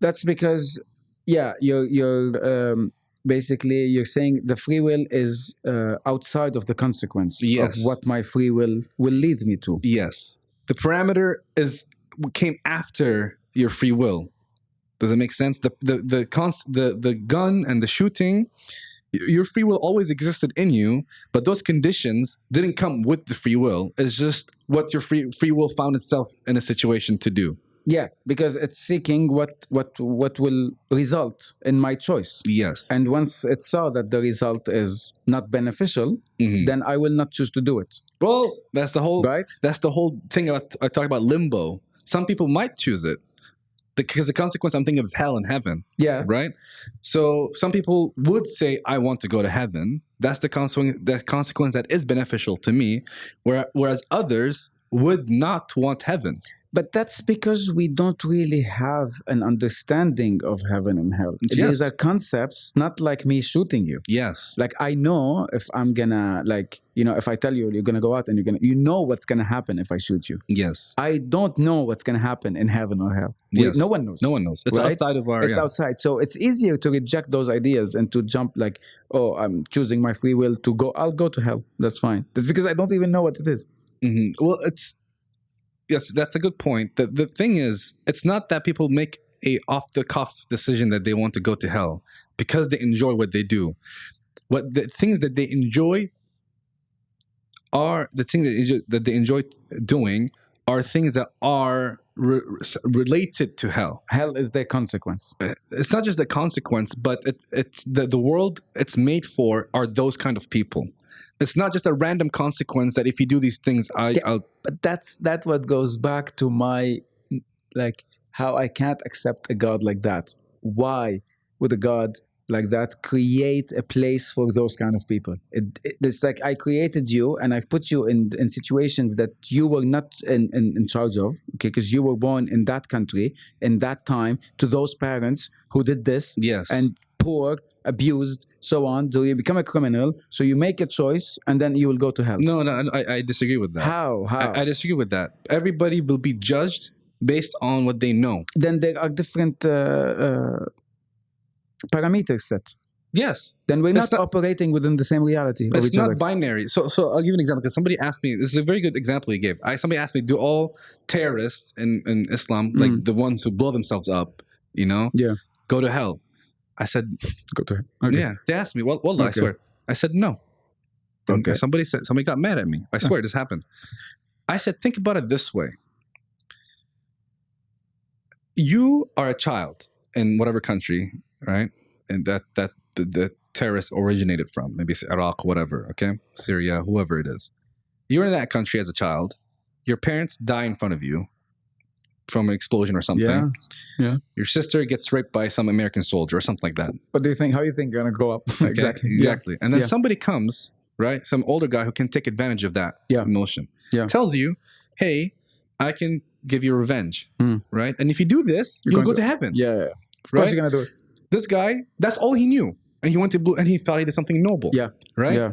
That's because, you're basically you're saying the free will is outside of the consequence Yes. of what my free will lead me to. Yes. The parameter came after your free will. Does it make sense? The gun and the shooting, your free will always existed in you, but those conditions didn't come with the free will. It's just what your free will found itself in a situation to do. Yeah, because it's seeking what will result in my choice. Yes. And once it saw that the result is not beneficial, then I will not choose to do it. Well, that's the whole Right? That's the whole thing. I talk about limbo. Some people might choose it because the consequence I'm thinking of is hell and heaven. Yeah. Right. So some people would say, "I want to go to heaven." That's the consequence that is beneficial to me, whereas others would not want heaven. But that's because we don't really have an understanding of heaven and hell. Yes. These are concepts, not like me shooting you. Yes. Like I know if I'm gonna, if I tell you you're gonna go out and you know what's gonna happen if I shoot you. Yes. I don't know what's gonna happen in heaven or hell. Yes. No one knows. No one knows. It's right? outside of our. It's outside. So it's easier to reject those ideas and to jump like, oh, I'm choosing my free will to go. I'll go to hell. That's fine. That's because I don't even know what it is. Mm-hmm. Well, yes, that's a good point. The thing is, it's not that people make a off-the-cuff decision that they want to go to hell because they enjoy what they do. What the things that they enjoy are the things that they enjoy doing are things that are related to hell. Hell is their consequence. It's not just the consequence, but it's the world it's made for are those kind of people. It's not just a random consequence that if you do these things, I'll. But that's what goes back to my, how I can't accept a God like that. Why would a God like that create a place for those kind of people? It's like I created you and I've put you in situations that you were not in charge of, okay? Because you were born in that country, in that time, to those parents who did this. Yes. And poor, abused, so on. So you become a criminal. So you make a choice, and then you will go to hell. No, I disagree with that. How? I disagree with that. Everybody will be judged based on what they know. Then there are different parameters set. Yes. Then we're not operating within the same reality of It's each not other. binary. So I'll give you an example because somebody asked me. This is a very good example you gave. Somebody asked me, do all terrorists in Islam, like the ones who blow themselves up, go to hell? I said, Go to hell. Okay. Yeah. They asked me, Wallah, I swear. I said, no. Okay. Somebody got mad at me. I swear this happened. I said, think about it this way. You are a child in whatever country, right? And that the terrorists originated from, maybe Iraq, whatever, okay? Syria, whoever it is. You're in that country as a child. Your parents die in front of you from an explosion or something. Yeah. Your sister gets raped by some American soldier or something like that. What do you think? How you think you're gonna grow up? Okay? Exactly. Exactly. And then somebody comes, right? Some older guy who can take advantage of that emotion. Yeah. Tells you, hey, I can give you revenge, right? And if you do this, you'll go to heaven. Yeah. Of course you're gonna do it. This guy, that's all he knew. And he went to and he thought he did something noble. Yeah. Right? Yeah.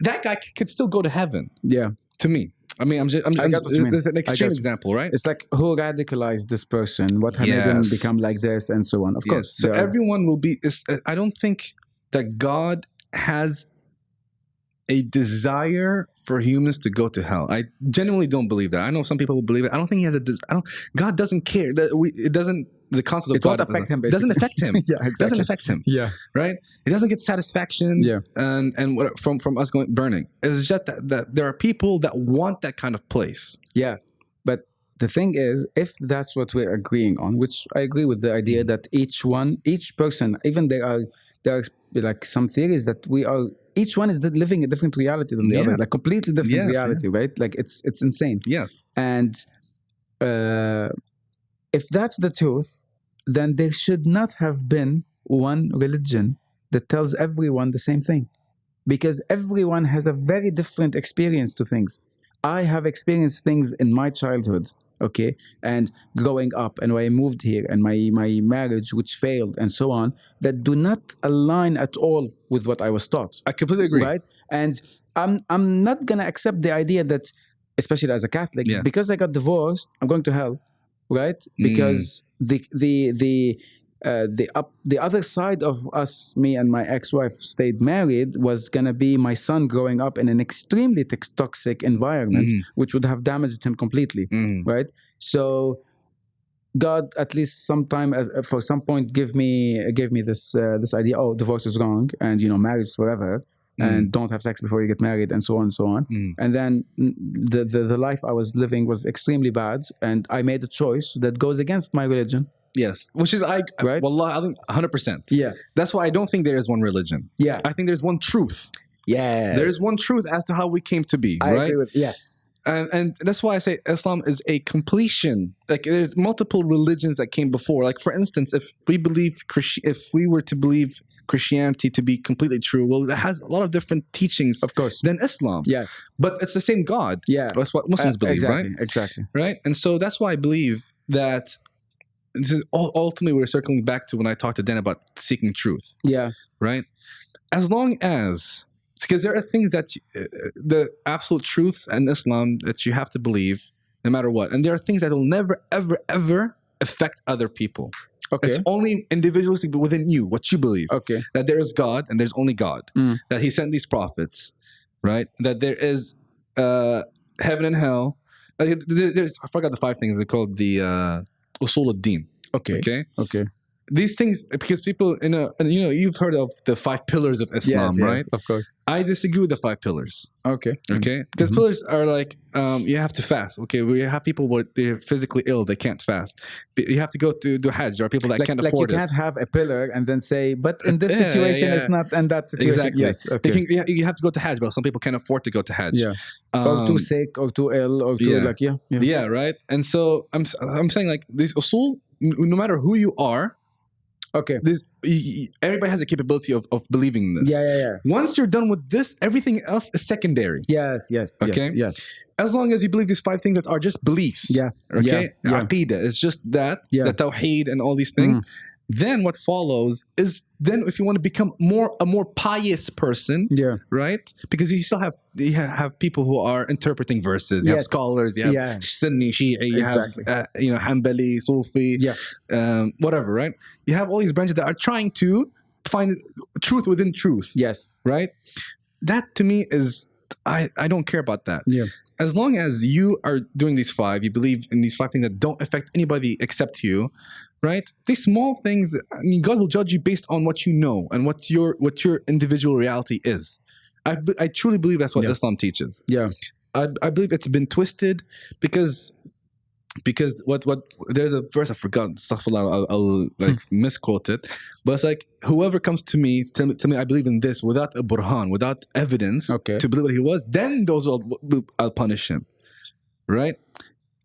That guy could still go to heaven. Yeah. To me. I mean, I got what you mean. It's an extreme example, right? It's like who radicalized this person? What made them become like this, and so on. Of course. So everyone will be. I don't think that God has a desire for humans to go to hell. I genuinely don't believe that. I know some people will believe it. I don't think he has God doesn't care. It doesn't. The concept of God won't affect him. It doesn't affect him. Yeah, exactly. It doesn't affect him. Yeah. Right. It doesn't get satisfaction. Yeah. And what from us going burning. It's just that there are people that want that kind of place. Yeah. But the thing is, if that's what we're agreeing on, which I agree with the idea that each person, even there are like some theories that each one is living a different reality than the other, like completely different reality, right? Like it's insane. Yes. And if that's the truth, then there should not have been one religion that tells everyone the same thing, because everyone has a very different experience to things. I have experienced things in my childhood okay, and growing up, and when I moved here, and my marriage, which failed, and so on, that do not align at all with what I was taught. I completely agree. Right? And I'm not gonna accept the idea that, especially as a Catholic, because I got divorced, I'm going to hell, right? Because the other side of us, me and my ex-wife, stayed married, was gonna be my son growing up in an extremely toxic environment, which would have damaged him completely, right? So God, at least sometime, for some point, gave me this idea. Oh, divorce is wrong, and marriage forever, and don't have sex before you get married, and so on and so on. And then the life I was living was extremely bad, and I made a choice that goes against my religion. Yes, which is right? Wallah, I think 100%. Yeah, that's why I don't think there is one religion. Yeah, I think there's one truth. Yeah, there's one truth as to how we came to be. I right? agree with yes. And that's why I say Islam is a completion. Like there's multiple religions that came before. Like for instance, if we were to believe Christianity to be completely true, well, it has a lot of different teachings, of course, than Islam. Yes, but it's the same God. Yeah, that's what Muslims believe, exactly, right? Exactly, right. And so that's why I believe that this is ultimately we're circling back to when I talked to Dan about seeking truth. Yeah, right. As long as because there are things that the absolute truths in Islam that you have to believe no matter what. And there are things that will never, ever, ever affect other people. Okay. It's only individualistic within you, what you believe. Okay. That there is God and there's only God. That he sent these prophets, right? That there is heaven and hell. There's, I forgot the 5 things. They're called the usul al-din. Okay. Okay. Okay. These things, because people, you've heard of the 5 pillars of Islam, yes, right? Yes, of course. I disagree with the 5 pillars. Okay. Okay. Because pillars are like, you have to fast. Okay. We have people where they're physically ill, they can't fast. You have to go to do Hajj. There are people that can't afford it. You can't have a pillar and then say, but in this situation, it's not, and that situation. Exactly. Yes. Okay. You have to go to Hajj, but some people can't afford to go to Hajj. Yeah. Or too sick, or too ill, or too Yeah, right. And so I'm saying like these usul, no matter who you are, okay, everybody has the capability of believing in this. Yeah. Once you're done with this, everything else is secondary. Yes. Okay. Yes. As long as you believe these 5 things that are just beliefs. Yeah. Okay. Yeah. Aqidah. It's just that. Yeah. The tawheed and all these things. Then what follows is then if you want to become a more pious person, right? Because you still have people who are interpreting verses. You have scholars. You have Sunni, Shi'i. You have Hanbali, Sufi. Whatever, right? You have all these branches that are trying to find truth within truth. Yes, right. That to me is I don't care about that. Yeah. As long as you are doing these 5, you believe in these 5 things that don't affect anybody except you. Right? These small things, I mean, God will judge you based on what you know and what your individual reality is. I truly believe that's what Islam teaches. Yeah. I believe it's been twisted because what there's a verse I forgot, astaghfirullah, I'll like misquote it, but it's like whoever comes to me tell me I believe in this without a burhan, without evidence to believe what he was, then I'll punish him. Right?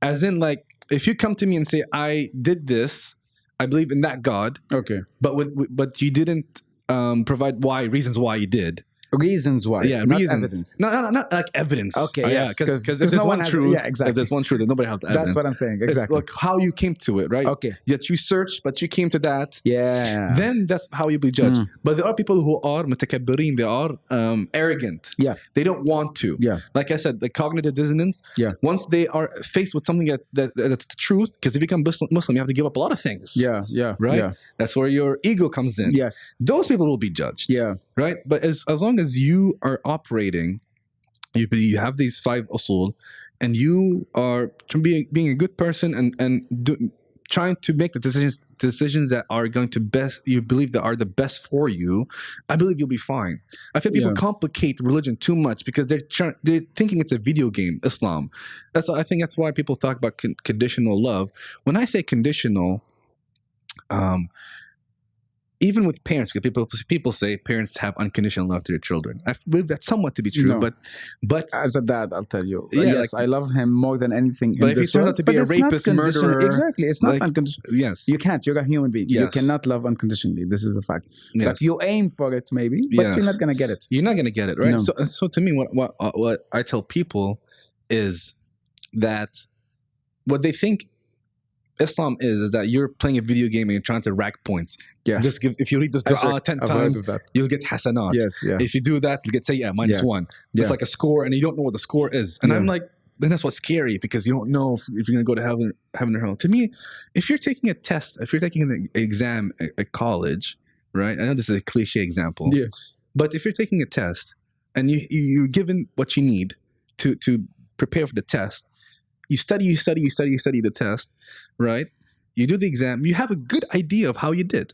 As in, like, if you come to me and say I did this, I believe in that God. Okay. But you didn't provide reasons why you did. Reasons why. Yeah, not reasons. Evidence. Not like evidence. Okay, yes. Because if there's one truth, exactly. if there's one truth, then nobody has evidence. That's what I'm saying. Exactly. It's like how you came to it, right? Okay. Yet you searched, but you came to that. Yeah. Then that's how you be judged. But there are people who are mutakabbirin, they are arrogant. Yeah. They don't want to. Yeah. Like I said, the cognitive dissonance. Yeah. Once they are faced with something that's the truth, because if you become Muslim, you have to give up a lot of things. Yeah. Right? Yeah. That's where your ego comes in. Yes. Those people will be judged. Yeah. Right? But as long as you are operating, you have these 5 usul, and you are being a good person and trying to make the decisions that are going to you believe that are the best for you, I believe you'll be fine. I feel people complicate religion too much because they're thinking it's a video game, Islam. I think that's why people talk about conditional love. When I say conditional, even with parents, because people say parents have unconditional love to their children. I believe that somewhat to be true, but as a dad, I'll tell you, yes, I love him more than anything. But if he turns out to be a rapist, murderer, exactly, it's not unconditional. Yes, you can't. You're a human being. Yes. You cannot love unconditionally. This is a fact. Yes. Like you aim for it, maybe, but you're not gonna get it. You're not gonna get it, right? No. So to me, what I tell people is that what they think Islam is that you're playing a video game and you're trying to rack points. Yeah. Just give, if you read this dua 10 times, you'll get hasanat. Yes, yeah. If you do that, you'll get sayyah, -1. It's like a score, and you don't know what the score is. And I'm like, then that's what's scary, because you don't know if you're going to go to heaven or hell. To me, if you're taking a test, if you're taking an exam at college, right? I know this is a cliche example. Yeah. But if you're taking a test and you're given what you need to prepare for the test, you study the test, right? You do the exam. You have a good idea of how you did.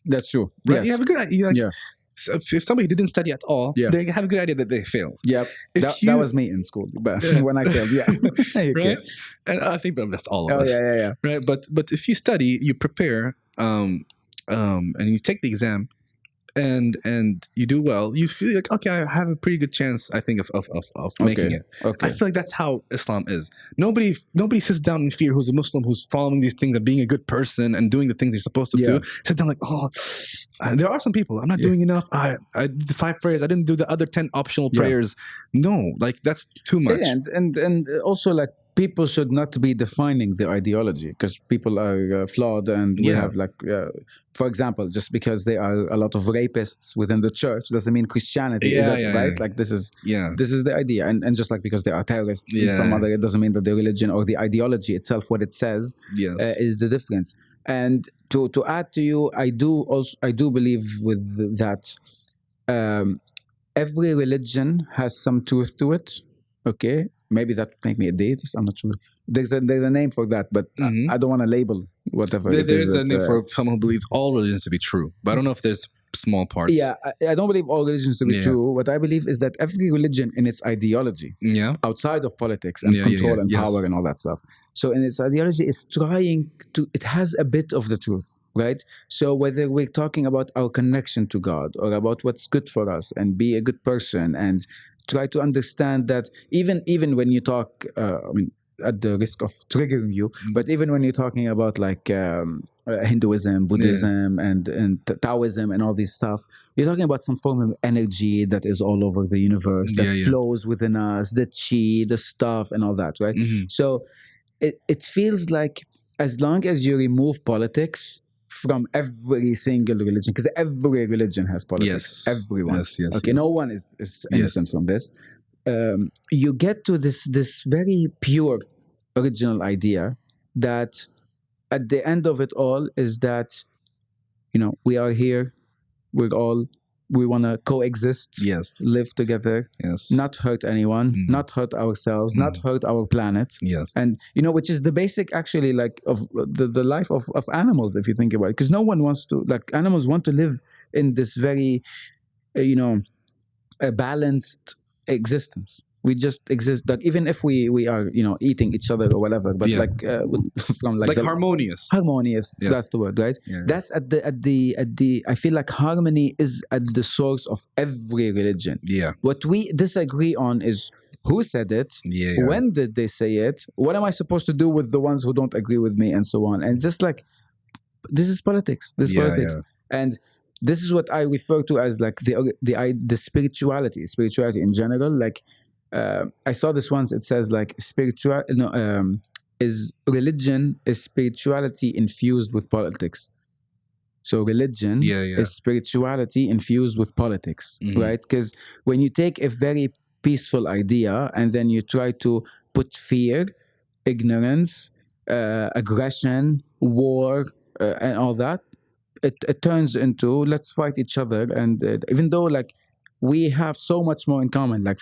That's true. Right? Yes. You have a good idea. So if somebody didn't study at all, they have a good idea that they failed. Yeah, that was me in school. But when I failed, okay. Right? And I think that's all of us. Yeah. Right? But if you study, you prepare, and you take the exam, and you do well, you feel like, okay, I have a pretty good chance, I think, of making it. Okay. I feel like that's how Islam is. Nobody sits down in fear, who's a Muslim, who's following these things and being a good person and doing the things they're supposed to do. Sit down like, there are some people, I'm not doing enough. I did the 5 prayers. I didn't do the other 10 optional prayers. No, like that's too much. And also, like, people should not be defining their ideology, because people are flawed, and we have, like, for example, just because there are a lot of rapists within the church doesn't mean Christianity is that right? Like, this is the idea, and just like because there are terrorists in some other, it doesn't mean that the religion or the ideology itself, what it says, is the difference. And to add to you, I do believe with that. Every religion has some truth to it. Okay. Maybe that would make me a deist. I'm not sure. There's a name for that, but I don't want to label whatever. There is a name for someone who believes all religions to be true, but I don't know if there's small parts. Yeah, I don't believe all religions to be true. What I believe is that every religion in its ideology, outside of politics and control and power and all that stuff, so in its ideology is trying to, it has a bit of the truth, right? So whether we're talking about our connection to God or about what's good for us and be a good person and try to understand that even when you talk, I mean, at the risk of triggering you, but even when you're talking about like Hinduism, Buddhism, and Taoism and all this stuff, you're talking about some form of energy that is all over the universe, that flows within us, the chi, the stuff, and all that, right? So it feels like as long as you remove politics from every single religion, because every religion has politics. Everyone. Okay, no one is innocent from this. You get to this very pure original idea that at the end of it all is that, you know, we are here, we want to coexist, live together, not hurt anyone, not hurt ourselves, not hurt our planet. And, you know, which is the basic, actually, like, of the life of animals, if you think about it. Because no one wants to, like, animals want to live in this very, you know, a balanced existence. We just exist, like, even if we are, you know, eating each other or whatever, but like from like harmonious. That's the word, right? That's at the I feel like harmony is at the source of every religion. What we disagree on is who said it, when did they say it, what am I supposed to do with the ones who don't agree with me, and so on. And just like, this is politics. And this is what I refer to as like the spirituality in general. Like, I saw this once. It says like religion is spirituality infused with politics. So religion is spirituality infused with politics, right? Because when you take a very peaceful idea and then you try to put fear, ignorance, aggression, war, and all that, it turns into let's fight each other. And even though like we have so much more in common, like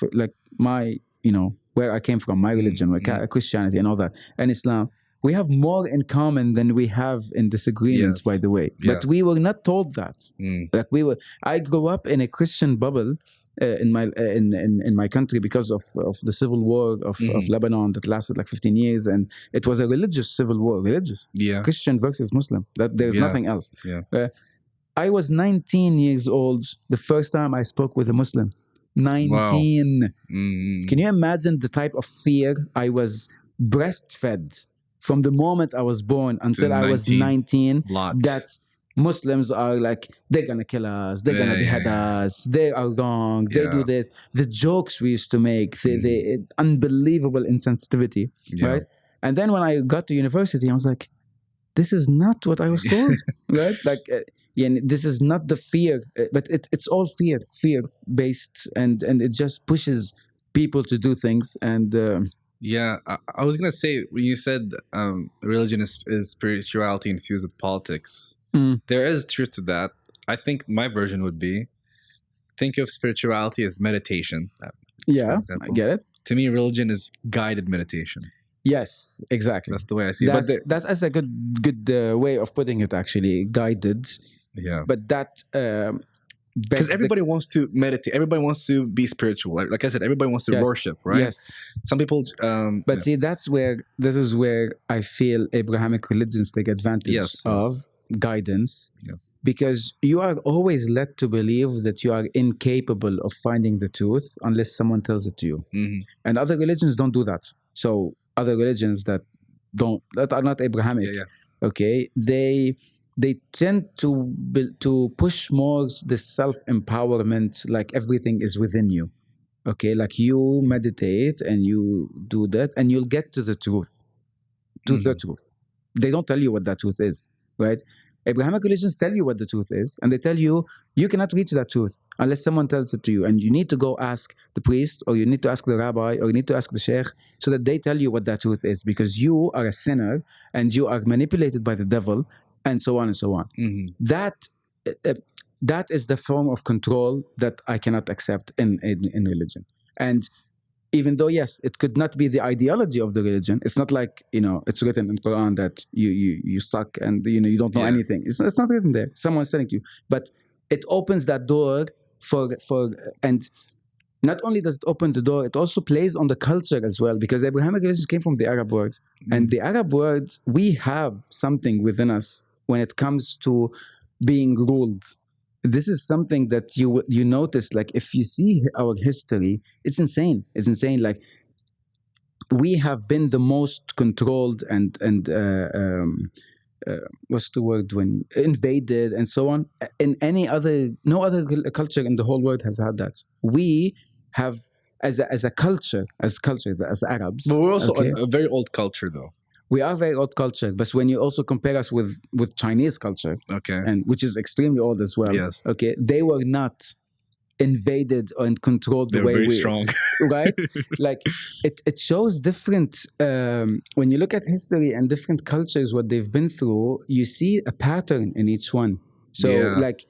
my, you know, where I came from, my religion, like Christianity and all that, and Islam, we have more in common than we have in disagreements, by the way. But we were not told that. Like I grew up in a Christian bubble in my country because of the civil war of Lebanon that lasted like 15 years, and it was a religious civil war, Christian versus Muslim. That there's nothing else. I was 19 years old the first time I spoke with a Muslim. 19. Wow. Can you imagine the type of fear I was breastfed from the moment I was born until I was 19? That Muslims are like, they're gonna kill us, they're gonna behead us, they are wrong, they do this. The jokes we used to make, the unbelievable insensitivity, right? And then when I got to university, I was like, this is not what I was told, right? Like, this is not the fear, but it's all fear based, and it just pushes people to do things. And I was gonna say, when you said religion is spirituality infused with politics, there is truth to that. I think my version would be, think of spirituality as meditation. Yeah, I get it. To me, religion is guided meditation. Yes, exactly. That's the way I see it. That's a good way of putting it, actually, guided. Yeah. But that... because everybody wants to meditate. Everybody wants to be spiritual. Like I said, everybody wants to worship, right? Yes. Some people... but see, this is where I feel Abrahamic religions take advantage of guidance. Yes. Because you are always led to believe that you are incapable of finding the truth unless someone tells it to you. Mm-hmm. And other religions don't do that. So other religions that are not Abrahamic, okay, they tend to push more the self-empowerment, like everything is within you, okay, like you meditate and you do that and you'll get to the truth, the truth. They don't tell you what that truth is, right? Abrahamic religions tell you what the truth is, and they tell you you cannot reach that truth unless someone tells it to you, and you need to go ask the priest, or you need to ask the rabbi, or you need to ask the sheikh, so that they tell you what that truth is, because you are a sinner and you are manipulated by the devil, and so on and so on. Mm-hmm. That is the form of control that I cannot accept in religion. And even though, yes, it could not be the ideology of the religion, it's not like, it's written in Quran that you suck and you don't know anything. It's not written there. Someone's telling you, but it opens that door for and not only does it open the door, it also plays on the culture as well, because Abrahamic religion came from the Arab world, and the Arab world, we have something within us when it comes to being ruled. This is something that you notice, like if you see our history, it's insane. It's insane. Like we have been the most controlled and what's the word, when invaded and so on. No other culture in the whole world has had that. We have as a culture, as Arabs. But we're also a very old culture, though. We are very old culture, but when you also compare us with Chinese culture, and which is extremely old as well, okay, they were not invaded and controlled the way very strong, right? Like it shows different. When you look at history and different cultures, what they've been through, you see a pattern in each one. So like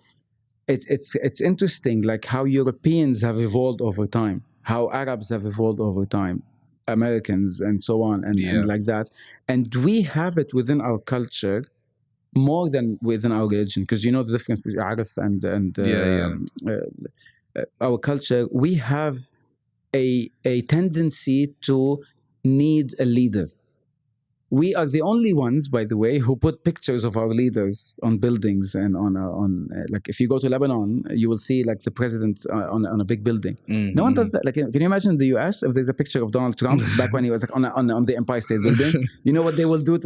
it's interesting, like how Europeans have evolved over time, how Arabs have evolved over time, Americans and so on, and like that. And we have it within our culture more than within our religion, because the difference between Arab and our culture. We have a tendency to need a leader. We are the only ones, by the way, who put pictures of our leaders on buildings and on like if you go to Lebanon, you will see like the president on a big building. Mm-hmm. No one does that. Like, can you imagine in the US if there's a picture of Donald Trump back when he was like on the Empire State Building? You know what they will do?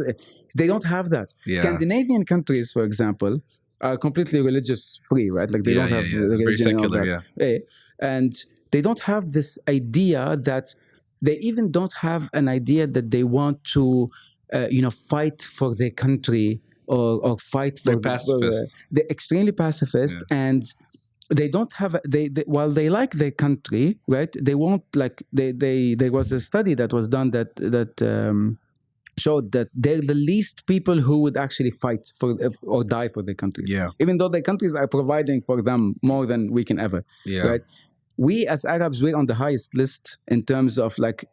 They don't have that. Yeah. Scandinavian countries, for example, are completely religious free, right? Like they don't have religion. Very secular, and all that. And they don't have this idea that they even don't have an idea that they want to fight for their country or fight for... They're pacifists. They're extremely pacifist, and they don't have... They while they like their country, right, they won't like... There was a study that was done that showed that they're the least people who would actually fight for or die for their countries. Yeah. Even though their countries are providing for them more than we can ever. Yeah. Right? We as Arabs, we're on the highest list in terms of like...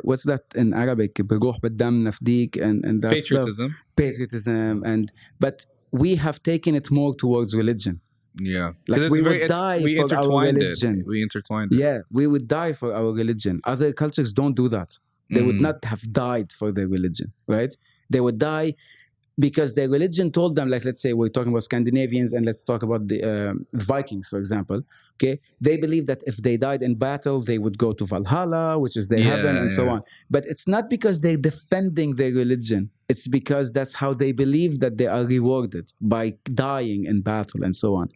what's that in Arabic? بروح بالدم نفديك and that's patriotism, but we have taken it more towards religion. Yeah, like we would die for our religion. We intertwined it. Yeah, we would die for our religion. Other cultures don't do that. They would not have died for their religion, right? They would die because their religion told them, like, let's say we're talking about Scandinavians, and let's talk about the Vikings, for example. Okay, they believe that if they died in battle, they would go to Valhalla, which is their heaven, and so on. But it's not because they're defending their religion. It's because that's how they believe that they are rewarded by dying in battle and so on.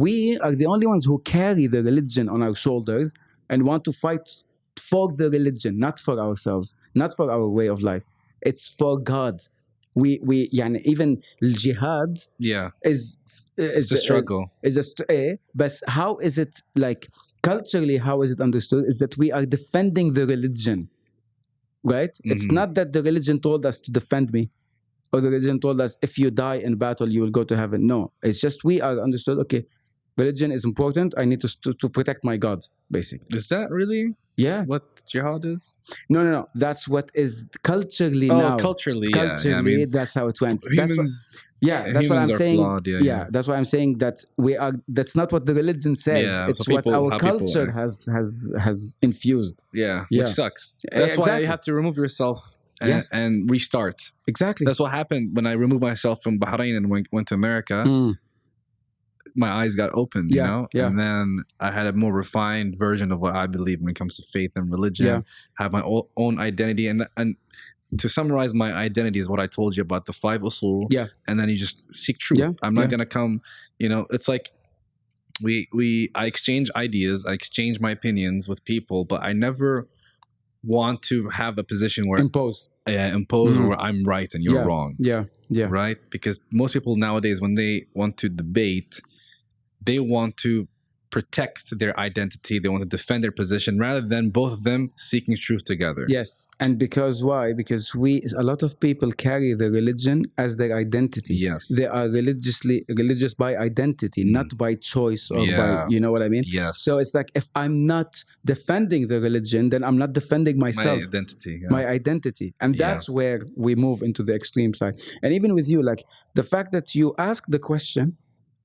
We are the only ones who carry the religion on our shoulders and want to fight for the religion, not for ourselves, not for our way of life. It's for God. يعني even jihad it's a struggle. But how is it like culturally? How is it understood? Is that we are defending the religion, right? It's not that the religion told us to defend me, or the religion told us if you die in battle you will go to heaven. No, it's just we are understood. Okay, religion is important. I need to protect my God, basically. Is that really? Yeah. What jihad is? No. That's what is culturally now. Culturally, yeah. I mean, that's how it went. Humans, that's what I'm saying. Flawed, that's why I'm saying that we are. That's not what the religion says. It's what our culture has infused. Which sucks. That's why you have to remove yourself and restart. Exactly. That's what happened when I removed myself from Bahrain and went to America. My eyes got opened, you know? And then I had a more refined version of what I believe when it comes to faith and religion. Have my own identity. And to summarize my identity is what I told you about the 5 usul. And then you just seek truth. I'm not going to come, you know, it's like I exchange ideas, I exchange my opinions with people, but I never want to have a position where impose or I'm right and you're wrong. Right? Because most people nowadays, when they want to debate, they want to protect their identity. They want to defend their position rather than both of them seeking truth together. Yes. And because why? Because a lot of people carry the religion as their identity. Yes. They are religious by identity, not by choice or by, you know what I mean? Yes. So it's like, if I'm not defending the religion, then I'm not defending myself. My identity. And that's where we move into the extreme side. And even with you, like the fact that you ask the question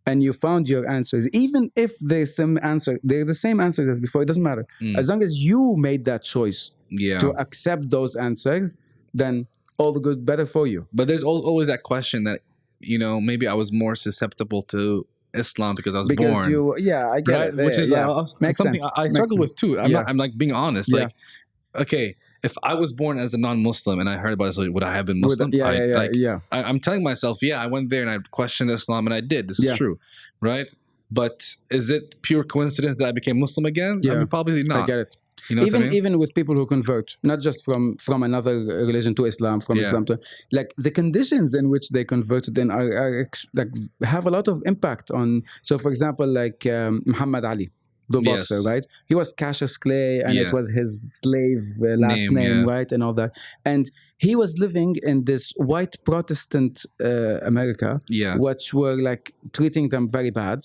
and you found your answers, even if they're the same answer as before, it doesn't matter. As long as you made that choice to accept those answers, then all the good, better for you. But there's always that question that, you know, maybe I was more susceptible to Islam because I was born. I get it. Which is something sense. I struggle with too. I'm like being honest. Like, okay, if I was born as a non-Muslim and I heard about Islam, would I have been Muslim? I'm telling myself, I went there and I questioned Islam and I did. This is true, right? But is it pure coincidence that I became Muslim again? I mean, probably not. I get it. You know even with people who convert, not just from another religion to Islam, from Islam to, like, the conditions in which they converted in are like have a lot of impact on. So, for example, like Muhammad Ali, the boxer, right? He was Cassius Clay, and it was his slave last name, right? And all that. And he was living in this white Protestant America, which were like treating them very bad.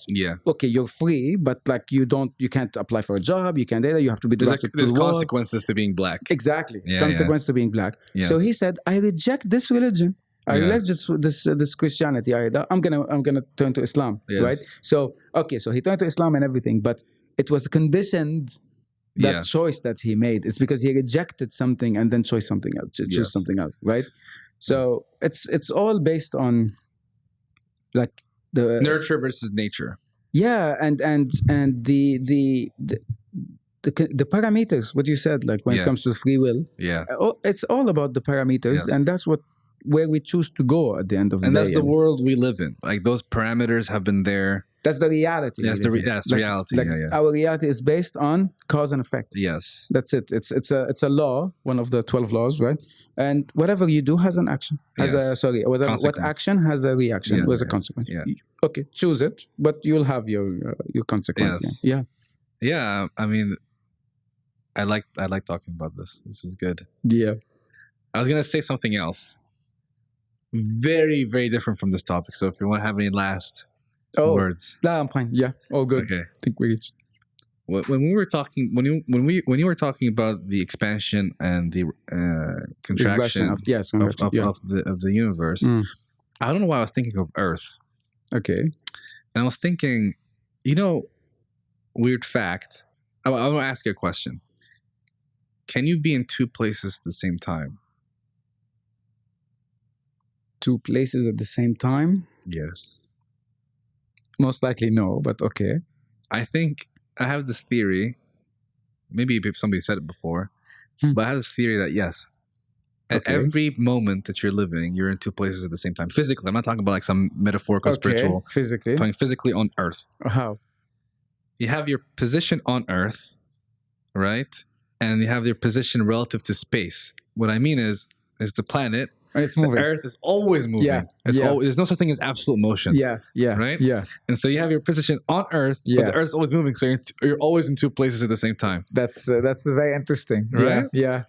Okay, you're free, but like you can't apply for a job, you can't you have to be drafted. There's consequences to being black. Exactly. Consequence to being black. So he said, I reject this religion. I reject this Christianity. I'm gonna turn to Islam, right? So he turned to Islam and everything, but it was conditioned, that choice that he made. It's because he rejected something and then chose something else, something else, right? So it's all based on like the nurture versus nature. And the parameters, what you said, like when it comes to free will. It's all about the parameters, and that's where we choose to go at the end of the day. And that's the world we live in. Like, those parameters have been there. That's the reality. That's the reality. Like our reality is based on cause and effect. Yes. That's it. It's a law, one of the 12 laws, right? And whatever you do has an action. What action has a reaction, was a consequence. Okay, choose it, but you'll have your consequence. Yeah. I mean, I like talking about this. This is good. I was gonna say something else. Very, very different from this topic. So if you want to have any last words. No, I'm fine. Yeah, all good. Okay. I think we reached. When we were talking, when you were talking about the expansion and the contraction of the universe, I don't know why I was thinking of Earth. Okay. And I was thinking, you know, weird fact. I want to ask you a question. Can you be in 2 places at the same time? 2 places at the same time? Yes. Most likely no, but okay. I think I have this theory. Maybe somebody said it before, but I have this theory that yes, at every moment that you're living, you're in 2 places at the same time. Physically, I'm not talking about like some metaphorical, spiritual. Physically. I'm talking physically on Earth. How? You have your position on Earth, right? and you have your position relative to space. What I mean is the planet. It's moving. The Earth is always moving. Yeah. There's no such thing as absolute motion. Yeah. Right? Yeah. And so you have your position on Earth, but the Earth's always moving. So you're always in two places at the same time. That's very interesting. Right? Yeah.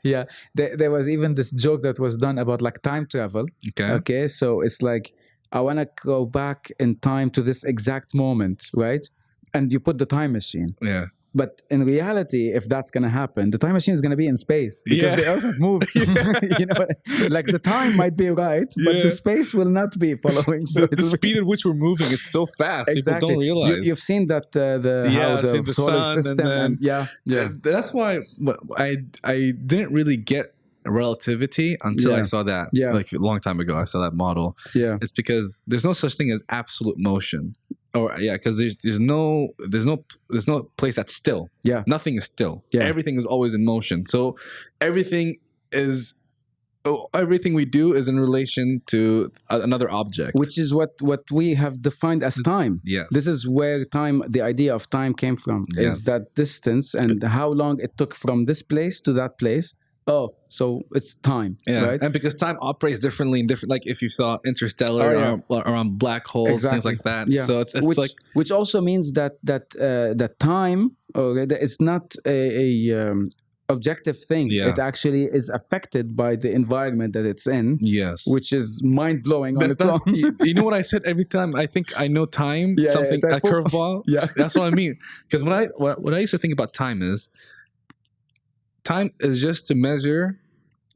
There was even this joke that was done about like time travel. Okay. So it's like, I want to go back in time to this exact moment, right? And you put the time machine. Yeah. But in reality, if that's going to happen, the time machine is going to be in space because the Earth has moved. You know, like the time might be right, but the space will not be following. So the speed at which we're moving, it's so fast. Exactly. People don't realize. You've seen that how the solar system. And that's why I didn't really get relativity until I saw that. Like a long time ago, I saw that model. Yeah. It's because there's no such thing as absolute motion. Because there's no place that's still. Yeah, nothing is still. Yeah, everything is always in motion. So everything we do is in relation to another object, which is what we have defined as time. Yes, this is where time, the idea of time, came from. Yes. Is that distance and how long it took from this place to that place. Oh, so it's time, right? And because time operates differently in different, like if you saw Interstellar around black holes, things like that. Yeah. So it's which also means that time, it's not a objective thing. Yeah. It actually is affected by the environment that it's in. Yes, which is mind blowing on its own. You know what I said every time I think I know time, something a curveball. Yeah, that's what I mean. Because what I used to think about time is. Time is just to measure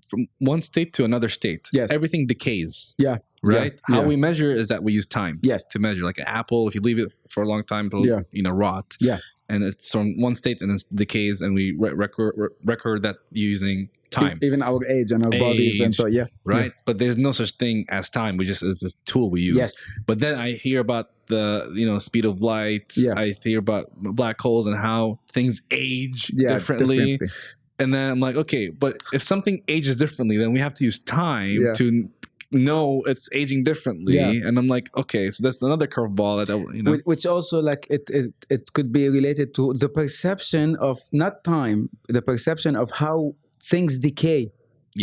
from one state to another state. Yes. Everything decays. Yeah. Right? Yeah. How we measure is that we use time. Yes. To measure. Like an apple, if you leave it for a long time, it'll rot. Yeah. And it's from one state and then it decays, and we record that using time. Even our age and our bodies and so, Right? Yeah. But there's no such thing as time. It's just a tool we use. Yes. But then I hear about the speed of light. Yeah. I hear about black holes and how things age differently. And then I'm like, okay, but if something ages differently, then we have to use time to know it's aging differently. Yeah. And I'm like, okay, so that's another curveball that which also like it could be related to the perception of not time, the perception of how things decay.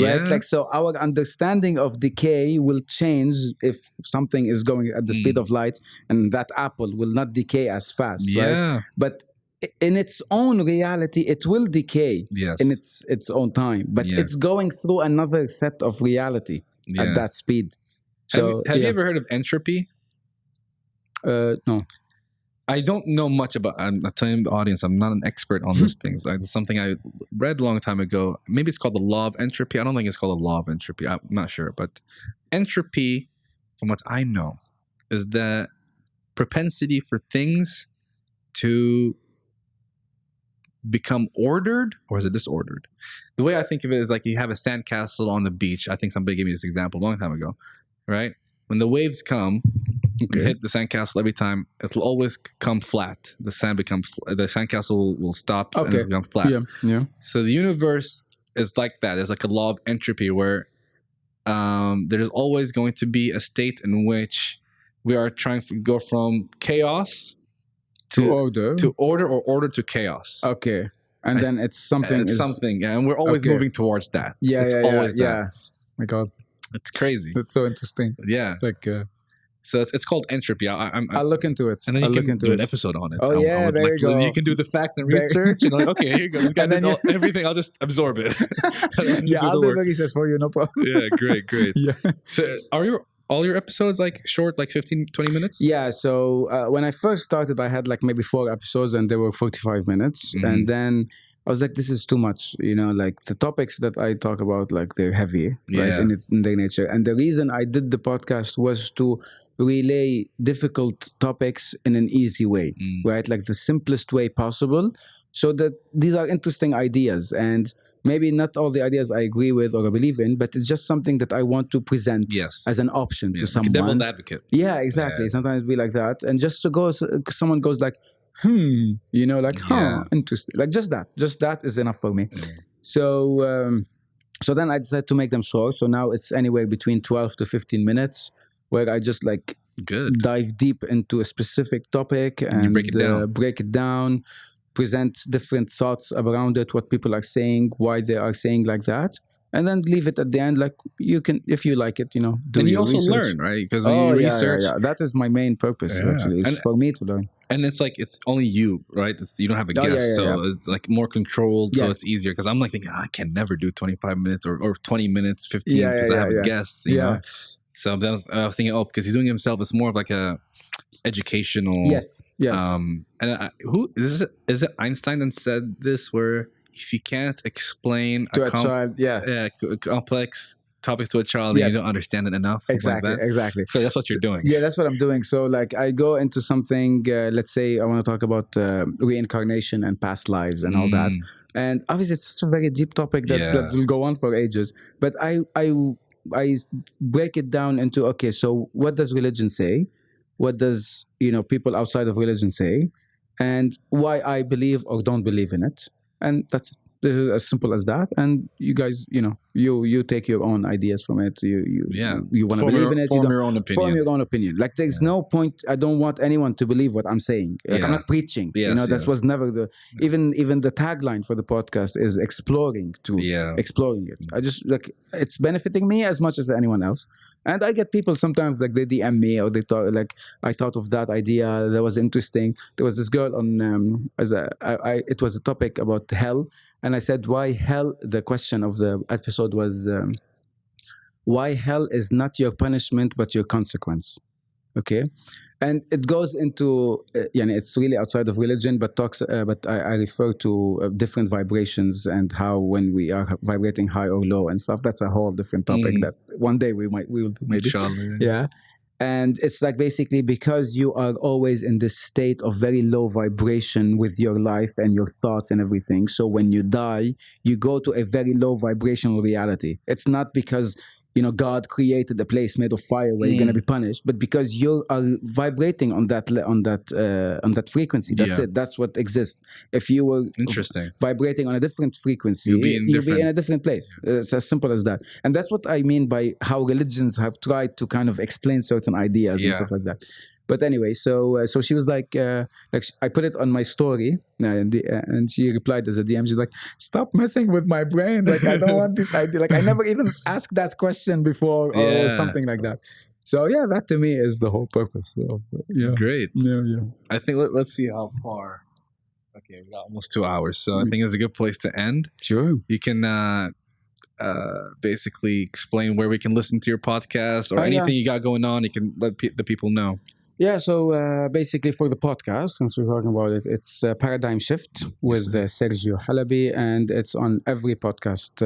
Right? Like, so our understanding of decay will change if something is going at the speed of light, and that apple will not decay as fast. Right? But in its own reality, it will decay in its own time, but it's going through another set of reality at that speed. So, have you ever heard of entropy? No. I don't know much about. I'm telling the audience, I'm not an expert on these things. It's something I read a long time ago. Maybe it's called the law of entropy. I don't think it's called the law of entropy. I'm not sure, but entropy, from what I know, is the propensity for things to become ordered, or is it disordered? The way I think of it is like you have a sandcastle on the beach. I think somebody gave me this example a long time ago, right? When the waves come, you hit the sandcastle every time, it'll always come flat. The sandcastle will stop and it'll become flat. Yeah. So the universe is like that. There's like a law of entropy where there's always going to be a state in which we are trying to go from chaos to order or order to chaos. Okay. And then it's something. And we're always moving towards that. It's always that. Yeah. My God. It's crazy. That's so interesting. Yeah. Like so it's called entropy. I'll look into it. And then you can do an episode on it. Oh, there you go. You can do the facts and research. And like, okay, here you go. This guy did everything. I'll just absorb it. I'll do the research for you. No problem. Yeah, great. Yeah. So are all your episodes like short, like 15, 20 minutes? Yeah. So when I first started, I had like maybe 4 episodes and they were 45 minutes. Mm-hmm. And then I was like, this is too much. Like the topics that I talk about, like they're heavy, right? In their nature. And the reason I did the podcast was to relay difficult topics in an easy way, right? Like the simplest way possible, so that these are interesting ideas. And maybe not all the ideas I agree with or I believe in, but it's just something that I want to present as an option to someone. Devil's advocate. Yeah, exactly. Sometimes it'd be like that. And just to go, someone goes like, interesting. Like just that is enough for me. So then I decided to make them short. So now it's anywhere between 12 to 15 minutes where I just like dive deep into a specific topic and break it down. present different thoughts around it, what people are saying, why they are saying like that, and then leave it at the end. Like you can, if you like it, do and you your also research. learn, right? Because when Oh you yeah, research, that is my main purpose. Actually, is for me to learn. and it's like it's only you, right? You don't have a guest, so it's like more controlled, so it's easier. Because I'm like thinking, I can never do 25 minutes or 20 minutes, 15, because I have a guest, you know. So then I was thinking, because he's doing it himself, it's more of like a educational. Yes. And who is it? Einstein that said this, where if you can't explain to a child, complex topic to a child, and you don't understand it enough. Exactly. So that's what you're doing. Yeah, that's what I'm doing. So like I go into something. Let's say I want to talk about reincarnation and past lives and all that. And obviously, it's such a very deep topic that will go on for ages. But I break it down into, okay, so what does religion say? What does people outside of religion say? And why I believe or don't believe in it? And that's it. As simple as that. And you guys, you take your own ideas from it. You want to believe in it. Form your own opinion. Form your own opinion. Like there's no point. I don't want anyone to believe what I'm saying. Like I'm not preaching. That was never even the tagline for the podcast is exploring truth. Exploring it. I just it's benefiting me as much as anyone else. And I get people sometimes like they DM me or they thought like I thought of that idea that was interesting. There was this girl on it was a topic about hell, and I said why hell. The question of the episode was why hell is not your punishment but your consequence. Okay, and it goes into it's really outside of religion, but I refer to different vibrations and how when we are vibrating high or low and stuff. That's a whole different topic that one day we will do maybe. Inshallah. And it's like basically because you are always in this state of very low vibration with your life and your thoughts and everything. So when you die, you go to a very low vibrational reality. It's not because God created a place made of fire where you're going to be punished, but because you are vibrating on that frequency. That's it. That's what exists. If you were vibrating on a different frequency, you'll be in a different place. It's as simple as that. And that's what I mean by how religions have tried to kind of explain certain ideas and stuff like that. But anyway, so she was like I put it on my story, and she replied as a DM. She's like, "Stop messing with my brain! Like I don't want this idea. Like I never even asked that question before, or something like that." So yeah, that to me is the whole purpose. Great. Yeah. I think let's see how far. Okay, we got almost 2 hours, so I think it's a good place to end. Sure. You can basically explain where we can listen to your podcast or anything you got going on. You can let the people know. Yeah, so basically for the podcast, since we're talking about it, it's Paradigm Shift with Sergio El Halabi, and it's on every podcast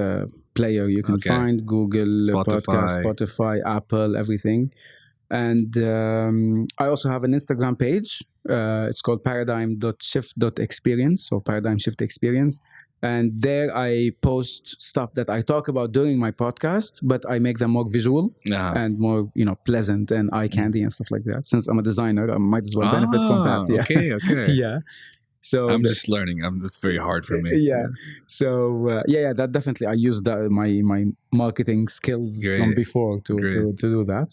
player you can find, Google, Podcast, Spotify, Apple, everything. And I also have an Instagram page. It's called paradigm.shift.experience, so Paradigm Shift Experience. And there I post stuff that I talk about during my podcast, but I make them more visual and more, pleasant and eye candy and stuff like that. Since I'm a designer, I might as well benefit from that. Yeah. Okay. Yeah. So I'm just learning. That's very hard for me. Yeah. So that definitely I use my marketing skills from before to do that.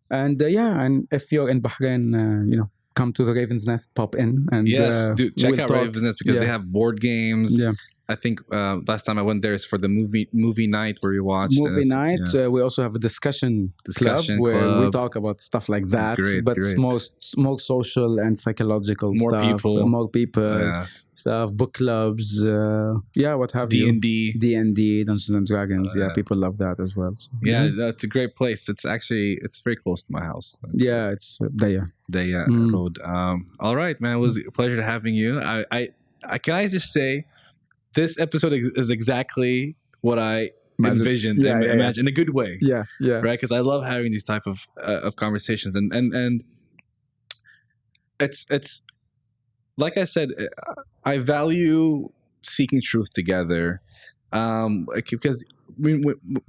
And and if you're in Bahrain, come to the Raven's Nest, pop in, and dude, check out Raven's Nest because they have board games. Yeah. I think last time I went there is for the movie night where we watched. Movie night. We also have a discussion club where we talk about stuff like that, but it's more social and psychological stuff. More people. Stuff, book clubs, what have you? D&D, Dungeons and Dragons. People love that as well. So, that's a great place. It's very close to my house. It's Daya Road. All right, man. It was a pleasure having you. I can I just say, this episode is exactly what I envisioned and imagined in a good way. Yeah. Right, because I love having these type of conversations, and it's like I said, I value seeking truth together, because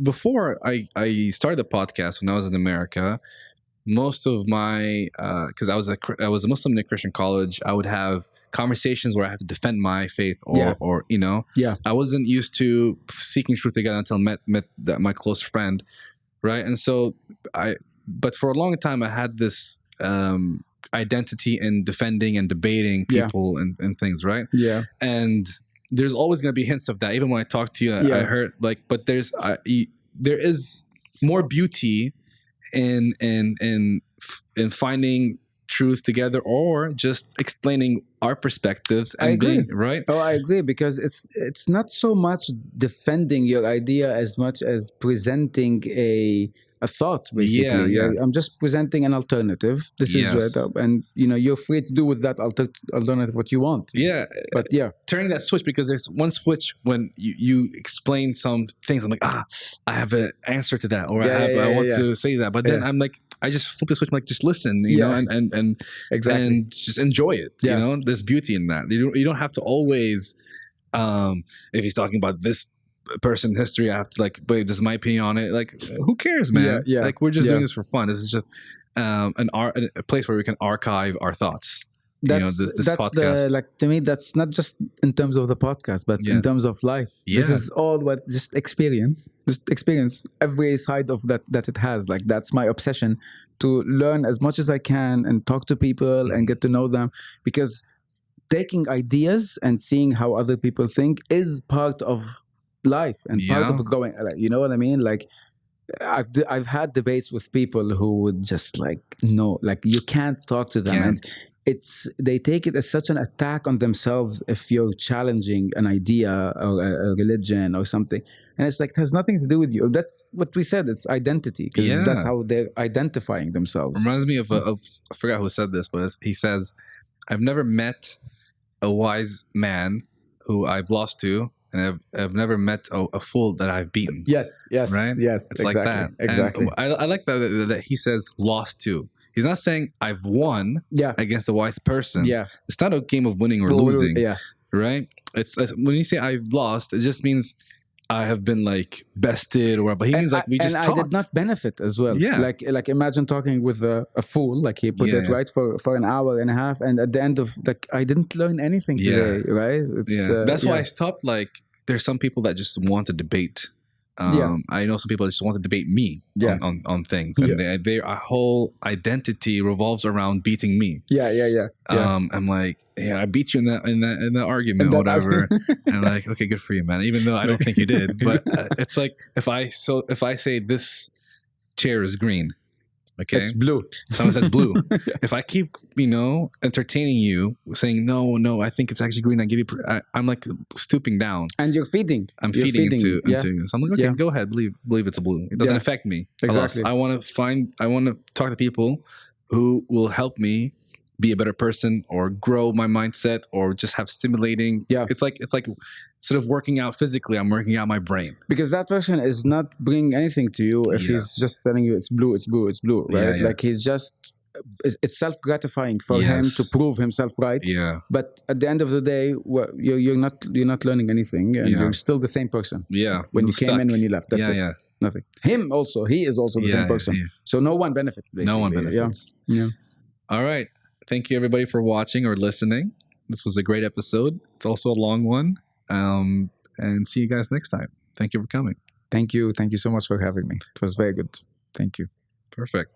before I started the podcast when I was in America, most of my because I was a Muslim in a Christian college, I would have conversations where I had to defend my faith or I wasn't used to seeking truth together until I met my close friend, right? And so but for a long time I had this identity in defending and debating people and things, right? Yeah. And there's always going to be hints of that. Even when I talk to you, I heard like, but there is more beauty in finding truth together, or just explaining our perspectives and being right. Oh, I agree, because it's not so much defending your idea as much as presenting a thought, basically. Yeah. I'm just presenting an alternative. This is what, and you're free to do with that alternative what you want. Yeah, but turning that switch, because there's one switch when you explain some things. I'm like, I have an answer to that, or I want to say that, but then I'm like, I just flip the switch. I'm like, just listen, you know, and exactly, and just enjoy it. You know, there's beauty in that. You don't have to always, if he's talking about this person in history, I have to like, but this is my opinion on it. Like, who cares, man? Like, we're just doing this for fun. This is just a place where we can archive our thoughts. That's podcast. To me, that's not just in terms of the podcast, but in terms of life. This is all what just experience every side of that it has. Like, that's my obsession, to learn as much as I can and talk to people and get to know them, because taking ideas and seeing how other people think is part of life and part of going, like, you know what I mean? Like, I've had debates with people who would just like, no, like, you can't talk to them, and they take it as such an attack on themselves if you're challenging an idea or a religion or something, and it's like, it has nothing to do with you. That's what we said, it's identity, because that's how they're identifying themselves. Reminds me of I forgot who said this, but he says, I've never met a wise man who I've lost to, and I've never met a fool that I've beaten. Yes, right? Yes, it's exactly, like that. Exactly. And I like that he says lost to. He's not saying I've won against a wise person. Yeah, it's not a game of winning or losing. Yeah, right. It's when you say I've lost, it just means I have been like bested, or but he means like we just talked. I did not benefit as well. Yeah, like imagine talking with a fool, like he put it right for an hour and a half, and at the end of like, I didn't learn anything today. Right? It's, that's why I stopped. Like, there's some people that just want to debate. I know some people that just want to debate me on things, and their whole identity revolves around beating me. I'm like, I beat you in that argument or whatever, and like, okay, good for you, man. Even though I don't think you did, but it's like, if I say this chair is green, okay, it's blue. Someone says blue. If I keep, entertaining you, saying no, I think it's actually green. I give you. I'm like stooping down, and you're feeding. I'm feeding into. So I'm like, okay, go ahead, believe it's a blue. It doesn't affect me. Exactly. I want to talk to people who will help me be a better person, or grow my mindset, or just have stimulating. It's like instead of working out physically, I'm working out my brain. Because that person is not bringing anything to you if he's just telling you it's blue, right? Like, he's just, it's self-gratifying for him to prove himself right. Yeah. But at the end of the day, you're not learning anything, and you're still the same person. Yeah. When you came in, when you left, that's it. Yeah. Nothing. Him also, he is also the same person. So no one benefits. Basically. No one benefits. Yeah. All right. Thank you, everybody, for watching or listening. This was a great episode. It's also a long one. And see you guys next time. Thank you for coming. Thank you. Thank you so much for having me. It was very good. Thank you. Perfect.